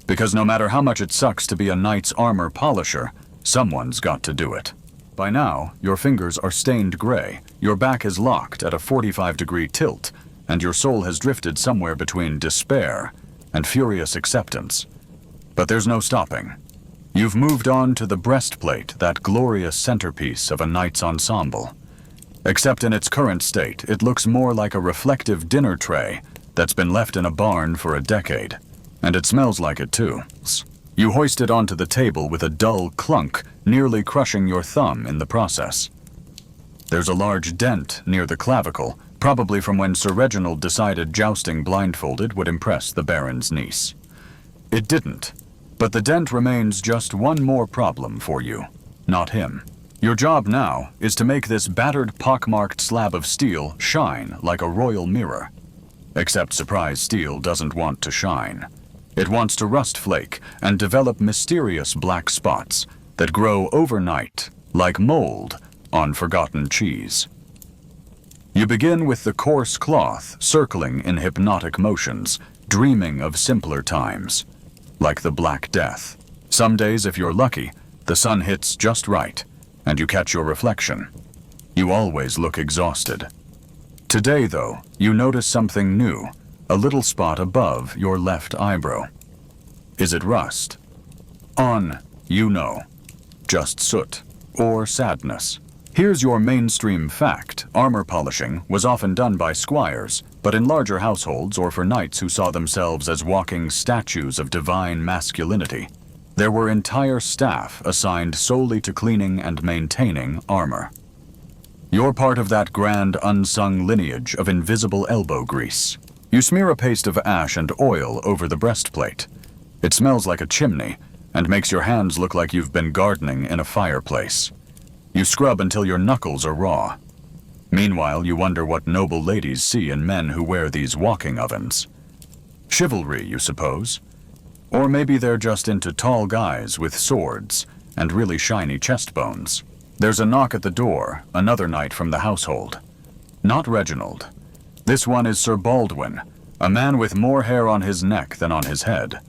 because no matter how much it sucks to be a knight's armor polisher, someone's got to do it. By now, your fingers are stained gray, your back is locked at a 45-degree tilt, and your soul has drifted somewhere between despair and furious acceptance. But there's no stopping. You've moved on to the breastplate, that glorious centerpiece of a knight's ensemble. Except in its current state, it looks more like a reflective dinner tray that's been left in a barn for a decade. And it smells like it too. You hoist it onto the table with a dull clunk, nearly crushing your thumb in the process. There's a large dent near the clavicle, probably from when Sir Reginald decided jousting blindfolded would impress the Baron's niece. It didn't, but the dent remains just one more problem for you, not him. Your job now is to make this battered, pockmarked slab of steel shine like a royal mirror. Except surprise steel doesn't want to shine. It wants to rust flake and develop mysterious black spots that grow overnight, like mold on forgotten cheese. You begin with the coarse cloth circling in hypnotic motions, dreaming of simpler times, like the Black Death. Some days, if you're lucky, the sun hits just right, and you catch your reflection. You always look exhausted. Today, though, you notice something new, a little spot above your left eyebrow. Is it rust? You know, just soot or sadness. Here's your mainstream fact. Armor polishing was often done by squires, but in larger households or for knights who saw themselves as walking statues of divine masculinity, there were entire staff assigned solely to cleaning and maintaining armor. You're part of that grand unsung lineage of invisible elbow grease. You smear a paste of ash and oil over the breastplate. It smells like a chimney and makes your hands look like you've been gardening in a fireplace. You scrub until your knuckles are raw. Meanwhile, you wonder what noble ladies see in men who wear these walking ovens. Chivalry, you suppose? Or maybe they're just into tall guys with swords and really shiny chest bones. There's a knock at the door, another knight from the household. Not Reginald. This one is Sir Baldwin, a man with more hair on his neck than on his head.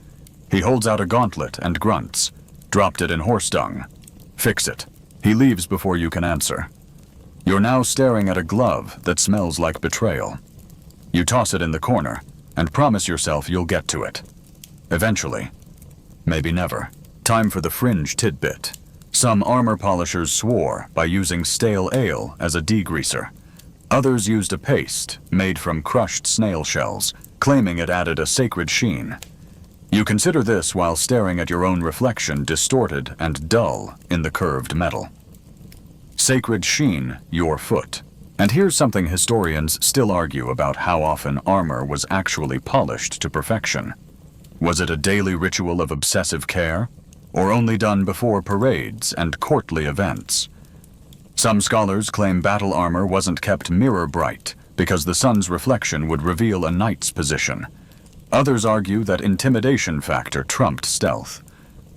He holds out a gauntlet and grunts. Dropped it in horse dung. Fix it. He leaves before you can answer. You're now staring at a glove that smells like betrayal. You toss it in the corner and promise yourself you'll get to it. Eventually. Maybe never. Time for the fringe tidbit. Some armor polishers swore by using stale ale as a degreaser. Others used a paste made from crushed snail shells, claiming it added a sacred sheen. You consider this while staring at your own reflection distorted and dull in the curved metal. Sacred sheen, your foot. And here's something historians still argue about: how often armor was actually polished to perfection. Was it a daily ritual of obsessive care, or only done before parades and courtly events? Some scholars claim battle armor wasn't kept mirror bright because the sun's reflection would reveal a knight's position. Others argue that intimidation factor trumped stealth.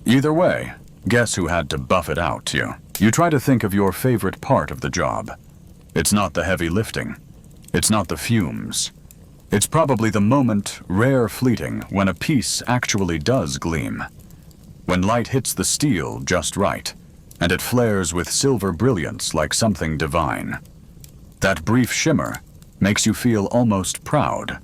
Either way, guess who had to buff it out to you? You try to think of your favorite part of the job. It's not the heavy lifting. It's not the fumes. It's probably the moment, rare fleeting, when a piece actually does gleam. When light hits the steel just right, and it flares with silver brilliance like something divine. That brief shimmer makes you feel almost proud.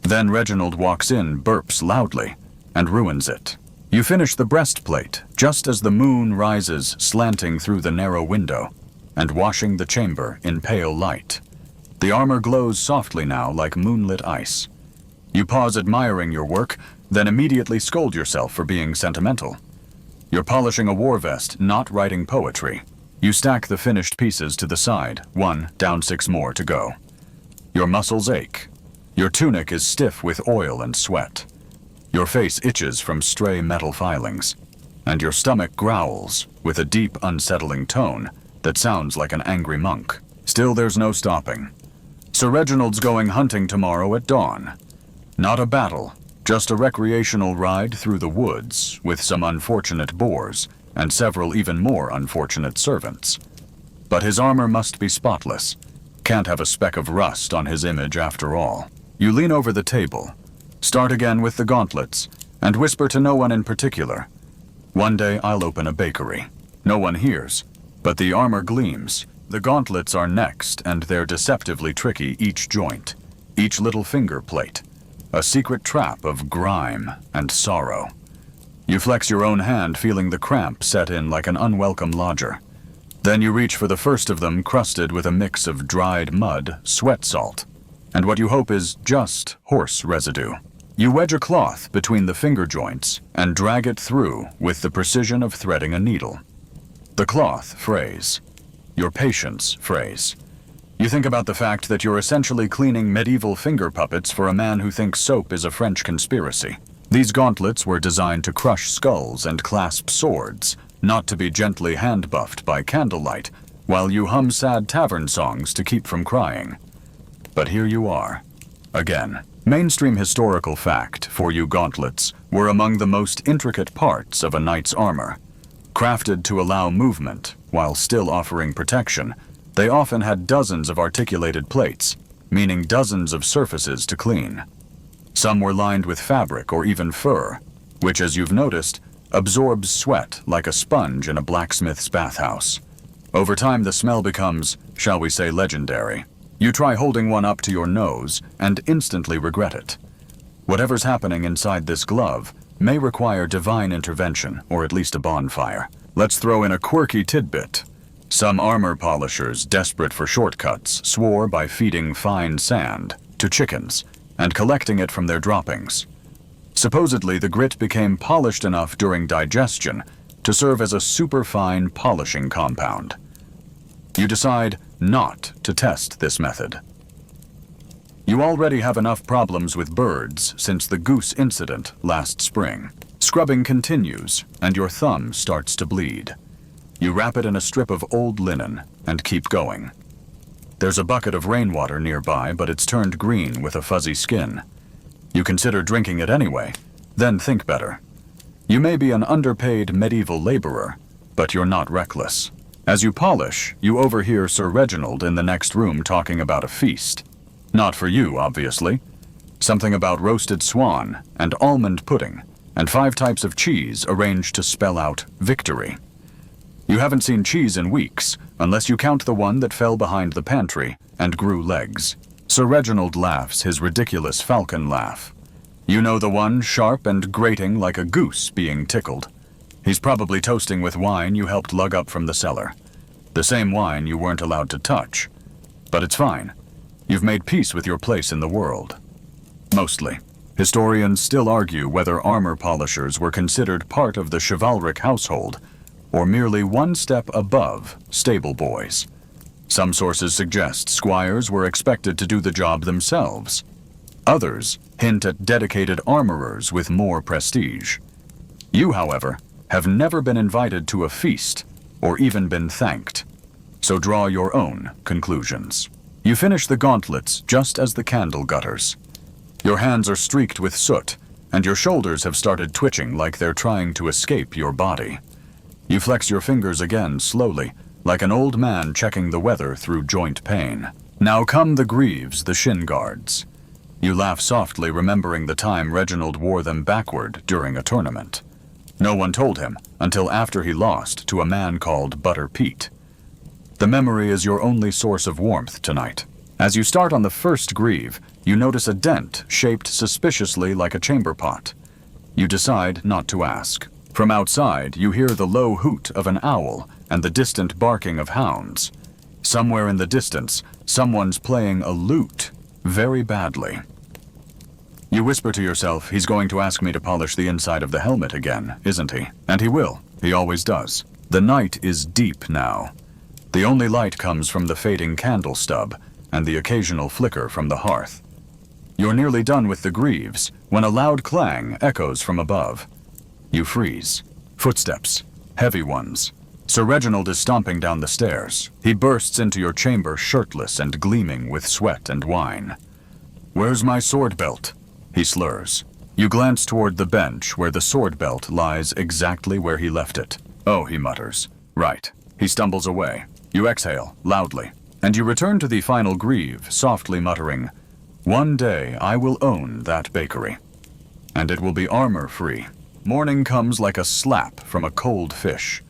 Then Reginald walks in, burps loudly, and ruins it. You finish the breastplate just as the moon rises slanting through the narrow window and washing the chamber in pale light. The armor glows softly now like moonlit ice. You pause admiring your work, then immediately scold yourself for being sentimental. You're polishing a war vest, not writing poetry. You stack the finished pieces to the side, 1 down 6 more to go. Your muscles ache. Your tunic is stiff with oil and sweat. Your face itches from stray metal filings, and your stomach growls with a deep, unsettling tone that sounds like an angry monk. Still, there's no stopping. Sir Reginald's going hunting tomorrow at dawn. Not a battle, just a recreational ride through the woods with some unfortunate boars and several even more unfortunate servants. But his armor must be spotless. Can't have a speck of rust on his image after all. You lean over the table, start again with the gauntlets, and whisper to no one in particular. One day I'll open a bakery. No one hears, but the armor gleams. The gauntlets are next, and they're deceptively tricky, each joint, each little finger plate. A secret trap of grime and sorrow. You flex your own hand, feeling the cramp set in like an unwelcome lodger. Then you reach for the first of them, crusted with a mix of dried mud, sweat salt, and what you hope is just horse residue. You wedge a cloth between the finger joints and drag it through with the precision of threading a needle. The cloth frays. Your patience frays. You think about the fact that you're essentially cleaning medieval finger puppets for a man who thinks soap is a French conspiracy. These gauntlets were designed to crush skulls and clasp swords, not to be gently hand-buffed by candlelight, while you hum sad tavern songs to keep from crying. But here you are, again. Mainstream historical fact for you gauntlets were among the most intricate parts of a knight's armor. Crafted to allow movement while still offering protection, they often had dozens of articulated plates, meaning dozens of surfaces to clean. Some were lined with fabric or even fur, which, as you've noticed, absorbs sweat like a sponge in a blacksmith's bathhouse. Over time, the smell becomes, shall we say, legendary. You try holding one up to your nose and instantly regret it. Whatever's happening inside this glove may require divine intervention, or at least a bonfire. Let's throw in a quirky tidbit. Some armor polishers, desperate for shortcuts, swore by feeding fine sand to chickens and collecting it from their droppings. Supposedly, the grit became polished enough during digestion to serve as a superfine polishing compound. You decide not to test this method. You already have enough problems with birds since the goose incident last spring. Scrubbing continues, and your thumb starts to bleed. You wrap it in a strip of old linen and keep going. There's a bucket of rainwater nearby, but it's turned green with a fuzzy skin. You consider drinking it anyway, then think better. You may be an underpaid medieval laborer, but you're not reckless. As you polish, you overhear Sir Reginald in the next room talking about a feast. Not for you, obviously. Something about roasted swan and almond pudding, and 5 types of cheese arranged to spell out victory. You haven't seen cheese in weeks, unless you count the one that fell behind the pantry and grew legs. Sir Reginald laughs his ridiculous falcon laugh. You know the one, sharp and grating like a goose being tickled. He's probably toasting with wine you helped lug up from the cellar. The same wine you weren't allowed to touch. But it's fine. You've made peace with your place in the world. Mostly. Historians still argue whether armor polishers were considered part of the chivalric household, or merely one step above stable boys. Some sources suggest squires were expected to do the job themselves. Others hint at dedicated armorers with more prestige. You, however, have never been invited to a feast or even been thanked. So draw your own conclusions. You finish the gauntlets just as the candle gutters. Your hands are streaked with soot, and your shoulders have started twitching like they're trying to escape your body. You flex your fingers again slowly, like an old man checking the weather through joint pain. Now come the greaves, the shin guards. You laugh softly, remembering the time Reginald wore them backward during a tournament. No one told him until after he lost to a man called Butter Pete. The memory is your only source of warmth tonight. As you start on the first greave, you notice a dent shaped suspiciously like a chamber pot. You decide not to ask. From outside, you hear the low hoot of an owl and the distant barking of hounds. Somewhere in the distance, someone's playing a lute very badly. You whisper to yourself, he's going to ask me to polish the inside of the helmet again, isn't he? And he will. He always does. The night is deep now. The only light comes from the fading candle stub and the occasional flicker from the hearth. You're nearly done with the greaves when a loud clang echoes from above. You freeze. Footsteps. Heavy ones. Sir Reginald is stomping down the stairs. He bursts into your chamber shirtless and gleaming with sweat and wine. "Where's my sword belt?" he slurs. You glance toward the bench where the sword belt lies exactly where he left it. "Oh," he mutters. "Right." He stumbles away. You exhale, loudly, and you return to the final greave, softly muttering, "One day I will own that bakery. And it will be armor-free." Morning comes like a slap from a cold fish.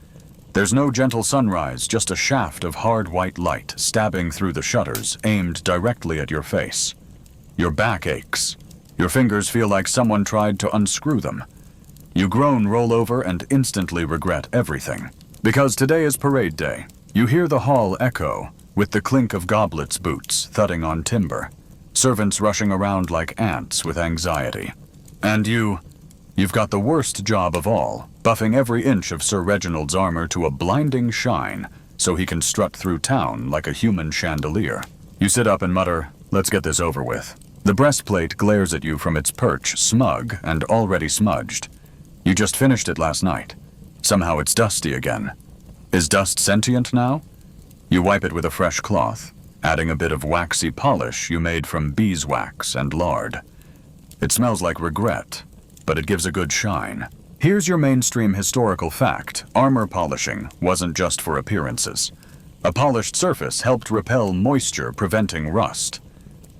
There's no gentle sunrise, just a shaft of hard white light stabbing through the shutters, aimed directly at your face. Your back aches. Your fingers feel like someone tried to unscrew them. You groan, roll over, and instantly regret everything. Because today is parade day. You hear the hall echo, with the clink of goblets' boots thudding on timber. Servants rushing around like ants with anxiety. And you've got the worst job of all, buffing every inch of Sir Reginald's armor to a blinding shine so he can strut through town like a human chandelier. You sit up and mutter, "Let's get this over with." The breastplate glares at you from its perch, smug and already smudged. You just finished it last night. Somehow it's dusty again. Is dust sentient now? You wipe it with a fresh cloth, adding a bit of waxy polish you made from beeswax and lard. It smells like regret, but it gives a good shine. Here's your mainstream historical fact. Armor polishing wasn't just for appearances. A polished surface helped repel moisture, preventing rust.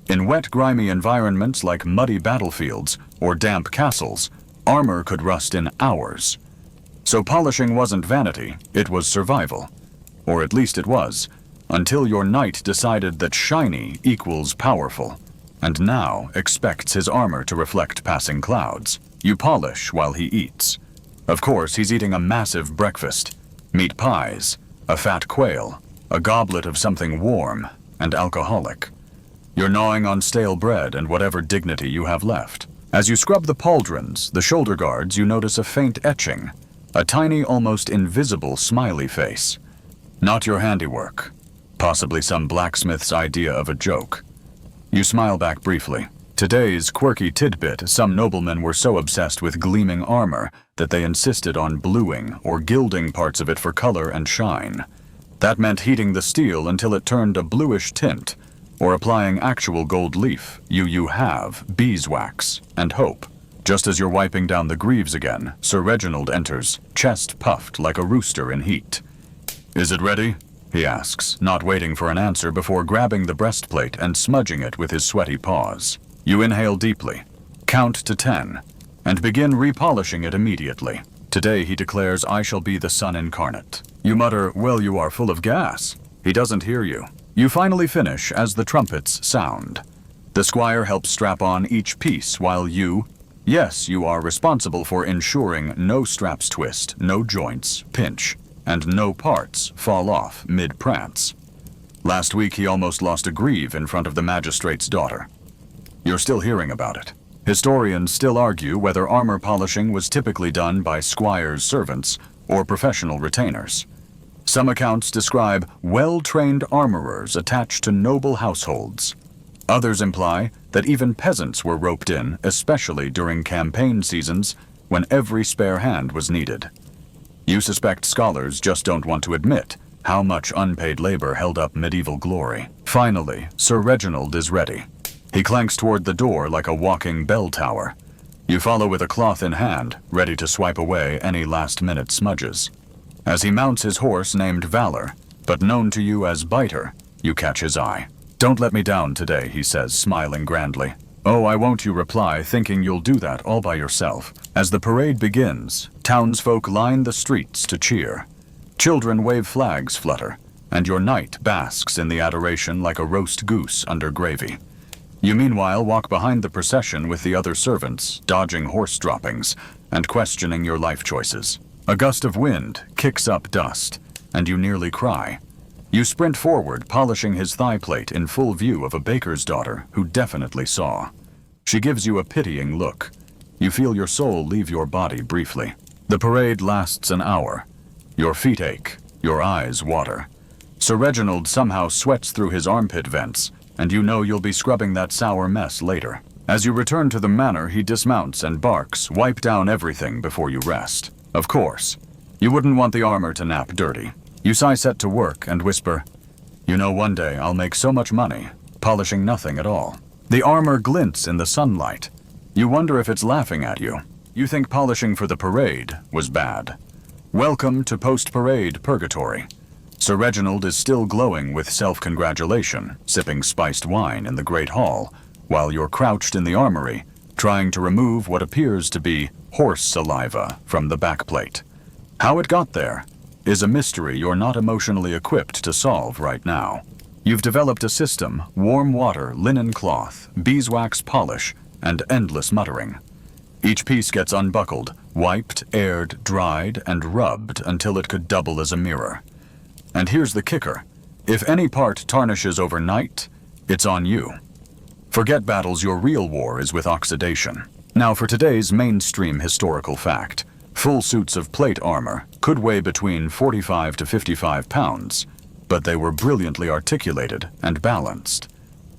In wet, grimy environments like muddy battlefields or damp castles, armor could rust in hours. So polishing wasn't vanity, it was survival. Or at least it was, until your knight decided that shiny equals powerful, and now expects his armor to reflect passing clouds. You polish while he eats. Of course, he's eating a massive breakfast. Meat pies, a fat quail, a goblet of something warm and alcoholic. You're gnawing on stale bread and whatever dignity you have left. As you scrub the pauldrons, the shoulder guards, you notice a faint etching, a tiny, almost invisible smiley face. Not your handiwork. Possibly some blacksmith's idea of a joke. You smile back briefly. Today's quirky tidbit, some noblemen were so obsessed with gleaming armor that they insisted on bluing or gilding parts of it for color and shine. That meant heating the steel until it turned a bluish tint, or applying actual gold leaf, you have beeswax and hope. Just as you're wiping down the greaves again, Sir Reginald enters, chest puffed like a rooster in heat. "Is it ready?" he asks, not waiting for an answer before grabbing the breastplate and smudging it with his sweaty paws. You inhale deeply, count to 10, and begin repolishing it immediately. Today, he declares, "I shall be the sun incarnate." You mutter, "Well, you are full of gas." He doesn't hear you. You finally finish as the trumpets sound. The squire helps strap on each piece while yes, you are responsible for ensuring no straps twist, no joints pinch, and no parts fall off mid-prance. Last week he almost lost a greave in front of the magistrate's daughter. You're still hearing about it. Historians still argue whether armor polishing was typically done by squires' servants or professional retainers. Some accounts describe well-trained armorers attached to noble households. Others imply that even peasants were roped in, especially during campaign seasons when every spare hand was needed. You suspect scholars just don't want to admit how much unpaid labor held up medieval glory. Finally, Sir Reginald is ready. He clanks toward the door like a walking bell tower. You follow with a cloth in hand, ready to swipe away any last-minute smudges. As he mounts his horse named Valor, but known to you as Biter, you catch his eye. "Don't let me down today," he says, smiling grandly. "Oh, I won't," you reply, thinking you'll do that all by yourself. As the parade begins, townsfolk line the streets to cheer. Children wave flags flutter, and your knight basks in the adoration like a roast goose under gravy. You meanwhile walk behind the procession with the other servants, dodging horse droppings and questioning your life choices. A gust of wind kicks up dust, and you nearly cry. You sprint forward, polishing his thigh plate in full view of a baker's daughter who definitely saw. She gives you a pitying look. You feel your soul leave your body briefly. The parade lasts an hour. Your feet ache, your eyes water. Sir Reginald somehow sweats through his armpit vents, and you know you'll be scrubbing that sour mess later. As you return to the manor, he dismounts and barks, "Wipe down everything before you rest." Of course, you wouldn't want the armor to nap dirty. You set to work and whisper, "You know, one day I'll make so much money, polishing nothing at all." The armor glints in the sunlight. You wonder if it's laughing at you. You think polishing for the parade was bad. Welcome to post-parade purgatory. Sir Reginald is still glowing with self-congratulation, sipping spiced wine in the Great Hall, while you're crouched in the armory, trying to remove what appears to be horse saliva from the backplate. How it got there is a mystery you're not emotionally equipped to solve right now. You've developed a system: warm water, linen cloth, beeswax polish, and endless muttering. Each piece gets unbuckled, wiped, aired, dried, and rubbed until it could double as a mirror. And here's the kicker: if any part tarnishes overnight, it's on you. Forget battles, your real war is with oxidation. Now for today's mainstream historical fact. Full suits of plate armor could weigh between 45 to 55 pounds, but they were brilliantly articulated and balanced.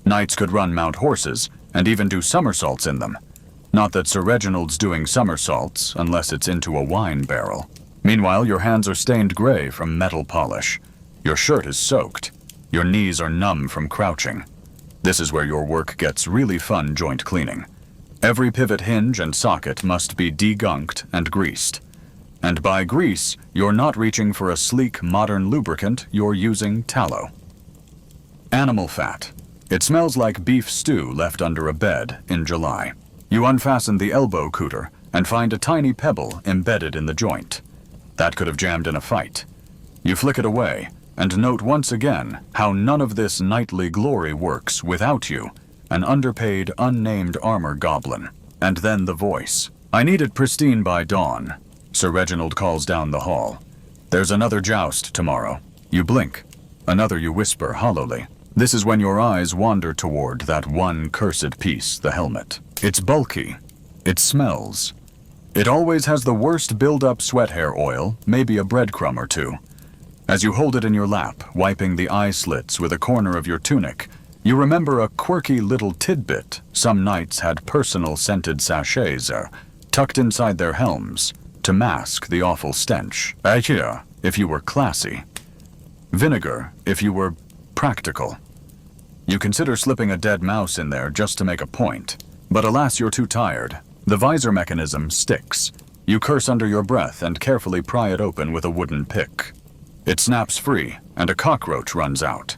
Knights could run mount horses and even do somersaults in them. Not that Sir Reginald's doing somersaults unless it's into a wine barrel. Meanwhile, your hands are stained gray from metal polish. Your shirt is soaked. Your knees are numb from crouching. This is where your work gets really fun: joint cleaning. Every pivot, hinge, and socket must be degunked and greased. And by grease, you're not reaching for a sleek, modern lubricant, you're using tallow. Animal fat. It smells like beef stew left under a bed in July. You unfasten the elbow cooter and find a tiny pebble embedded in the joint. That could have jammed in a fight. You flick it away and note once again how none of this knightly glory works without you, an underpaid, unnamed armor goblin. And then the voice. "I need it pristine by dawn," Sir Reginald calls down the hall. "There's another joust tomorrow." You blink. Another, you whisper hollowly. This is when your eyes wander toward that one cursed piece, the helmet. It's bulky. It smells. It always has the worst build-up sweat hair oil, maybe a breadcrumb or two. As you hold it in your lap, wiping the eye slits with a corner of your tunic, you remember a quirky little tidbit. Some knights had personal scented sachets tucked inside their helms to mask the awful stench. Aïe, if you were classy. Vinegar, if you were practical. You consider slipping a dead mouse in there just to make a point. But alas, you're too tired. The visor mechanism sticks. You curse under your breath and carefully pry it open with a wooden pick. It snaps free, and a cockroach runs out.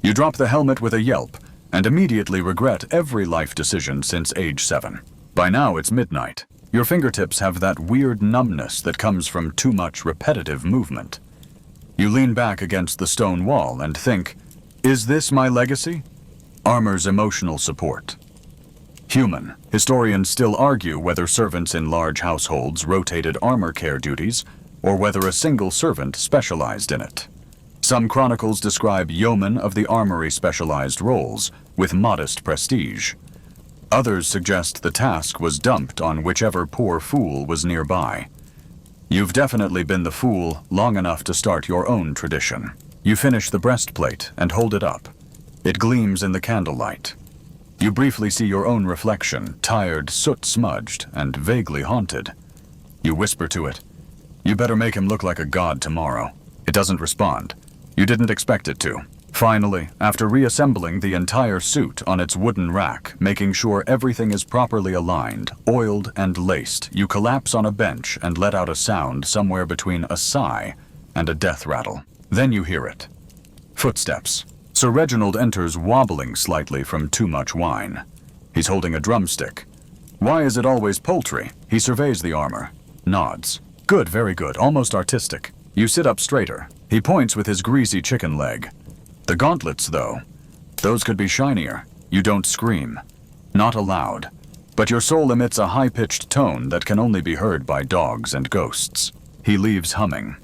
You drop the helmet with a yelp, and immediately regret every life decision since age 7. By now it's midnight. Your fingertips have that weird numbness that comes from too much repetitive movement. You lean back against the stone wall and think, is this my legacy? Armor's emotional support. Human. Historians still argue whether servants in large households rotated armor care duties, or whether a single servant specialized in it. Some chronicles describe yeomen of the armory specialized roles, with modest prestige. Others suggest the task was dumped on whichever poor fool was nearby. You've definitely been the fool long enough to start your own tradition. You finish the breastplate and hold it up. It gleams in the candlelight. You briefly see your own reflection, tired, soot-smudged, and vaguely haunted. You whisper to it, "You better make him look like a god tomorrow." It doesn't respond. You didn't expect it to. Finally, after reassembling the entire suit on its wooden rack, making sure everything is properly aligned, oiled, and laced, you collapse on a bench and let out a sound somewhere between a sigh and a death rattle. Then you hear it. Footsteps. Sir Reginald enters, wobbling slightly from too much wine. He's holding a drumstick. Why is it always poultry? He surveys the armor. Nods. Good, very good, almost artistic. You sit up straighter. He points with his greasy chicken leg. The gauntlets, though. Those could be shinier. You don't scream. Not aloud. But your soul emits a high-pitched tone that can only be heard by dogs and ghosts. He leaves humming.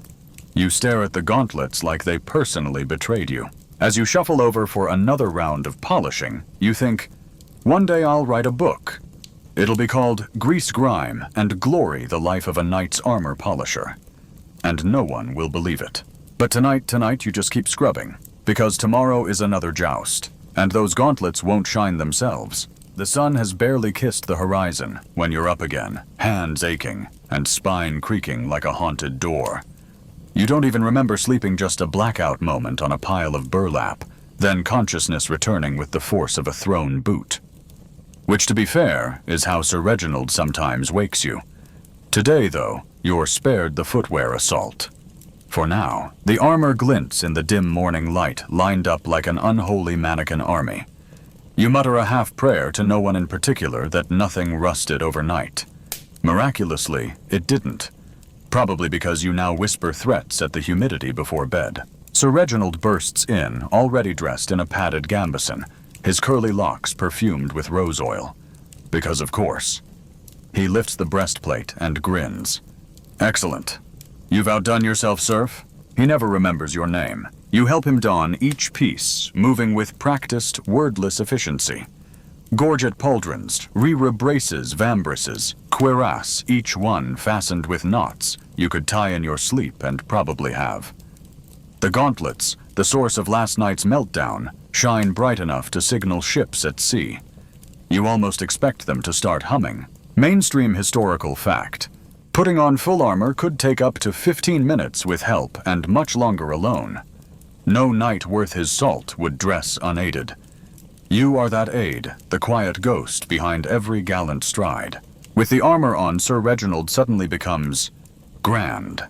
You stare at the gauntlets like they personally betrayed you. As you shuffle over for another round of polishing, you think, one day I'll write a book. It'll be called Grease, Grime, and Glory, the Life of a Knight's Armor Polisher. And no one will believe it. But tonight you just keep scrubbing, because tomorrow is another joust, and those gauntlets won't shine themselves. The sun has barely kissed the horizon when you're up again, hands aching and spine creaking like a haunted door. You don't even remember sleeping just a blackout moment on a pile of burlap, then consciousness returning with the force of a thrown boot. Which, to be fair, is how Sir Reginald sometimes wakes you. Today, though, you're spared the footwear assault. For now, the armor glints in the dim morning light, lined up like an unholy mannequin army. You mutter a half prayer to no one in particular that nothing rusted overnight. Miraculously, it didn't. Probably because you now whisper threats at the humidity before bed. Sir Reginald bursts in, already dressed in a padded gambeson, his curly locks perfumed with rose oil. Because of course. He lifts the breastplate and grins. Excellent. You've outdone yourself, Serf. He never remembers your name. You help him don each piece, moving with practiced, wordless efficiency. Gorget pauldrons, rere braces, vambraces, cuirass, each one fastened with knots you could tie in your sleep and probably have. The gauntlets, the source of last night's meltdown, shine bright enough to signal ships at sea. You almost expect them to start humming. Mainstream historical fact. Putting on full armor could take up to 15 minutes with help and much longer alone. No knight worth his salt would dress unaided. You are that aid, the quiet ghost behind every gallant stride. With the armor on, Sir Reginald suddenly becomes grand.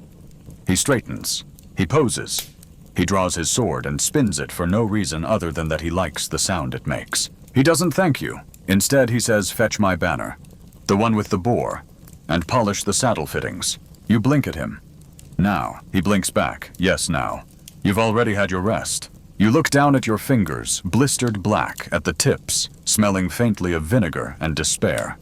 He straightens. He poses. He draws his sword and spins it for no reason other than that he likes the sound it makes. He doesn't thank you. Instead, he says, "Fetch my banner, the one with the boar, and polish the saddle fittings." You blink at him. Now. He blinks back. Yes, now. You've already had your rest. You look down at your fingers, blistered black at the tips, smelling faintly of vinegar and despair.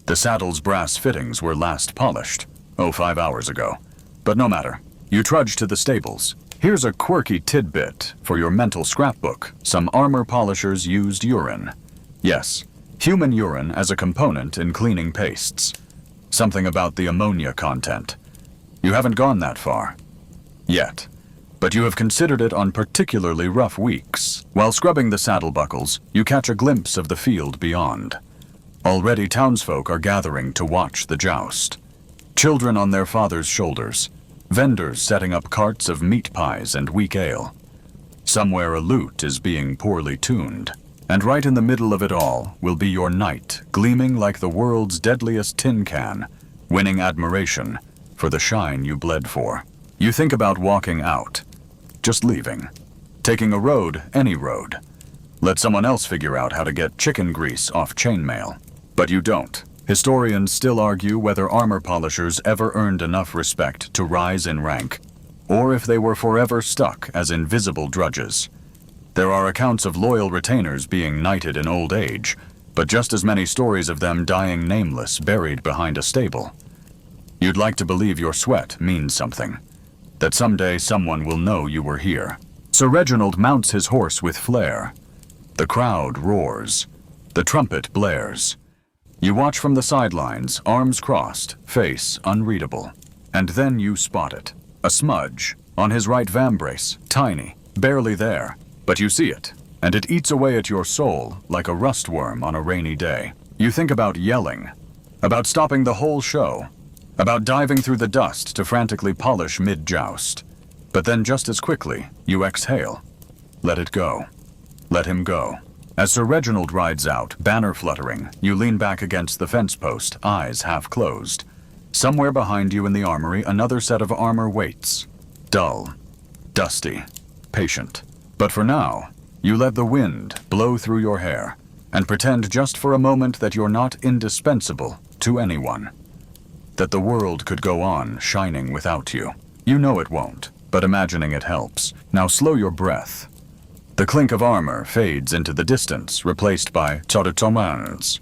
The saddle's brass fittings were last polished, 5 hours ago. But no matter. You trudge to the stables. Here's a quirky tidbit for your mental scrapbook. Some armor polishers used urine. Yes, human urine as a component in cleaning pastes. Something about the ammonia content. You haven't gone that far. Yet. But you have considered it on particularly rough weeks. While scrubbing the saddle buckles, you catch a glimpse of the field beyond. Already townsfolk are gathering to watch the joust. Children on their fathers' shoulders. Vendors setting up carts of meat pies and weak ale. Somewhere a lute is being poorly tuned. And right in the middle of it all will be your knight, gleaming like the world's deadliest tin can, winning admiration for the shine you bled for. You think about walking out, just leaving, taking a road, any road. Let someone else figure out how to get chicken grease off chainmail. But you don't. Historians still argue whether armor polishers ever earned enough respect to rise in rank, or if they were forever stuck as invisible drudges. There are accounts of loyal retainers being knighted in old age, but just as many stories of them dying nameless, buried behind a stable. You'd like to believe your sweat means something, that someday someone will know you were here. Sir Reginald mounts his horse with flair. The crowd roars. The trumpet blares. You watch from the sidelines, arms crossed, face unreadable. And then you spot it. A smudge, on his right vambrace, tiny, barely there. But you see it, and it eats away at your soul like a rustworm on a rainy day. You think about yelling, about stopping the whole show, about diving through the dust to frantically polish mid-joust. But then just as quickly, you exhale. Let it go. Let him go. As Sir Reginald rides out, banner fluttering, you lean back against the fence post, eyes half closed. Somewhere behind you in the armory, another set of armor waits. Dull, dusty, patient. But for now, you let the wind blow through your hair and pretend just for a moment that you're not indispensable to anyone. That the world could go on shining without you. You know it won't, but imagining it helps. Now slow your breath. The clink of armor fades into the distance, replaced by chorottomans.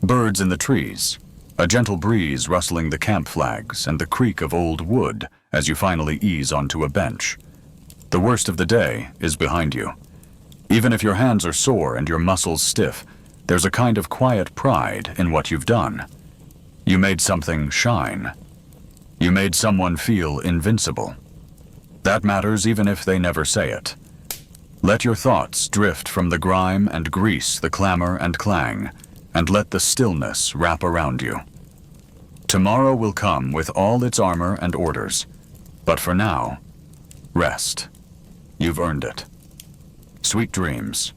Birds in the trees, a gentle breeze rustling the camp flags and the creak of old wood as you finally ease onto a bench. The worst of the day is behind you. Even if your hands are sore and your muscles stiff, there's a kind of quiet pride in what you've done. You made something shine. You made someone feel invincible. That matters even if they never say it. Let your thoughts drift from the grime and grease the clamor and clang, and let the stillness wrap around you. Tomorrow will come with all its armor and orders, but for now, rest. You've earned it. Sweet dreams.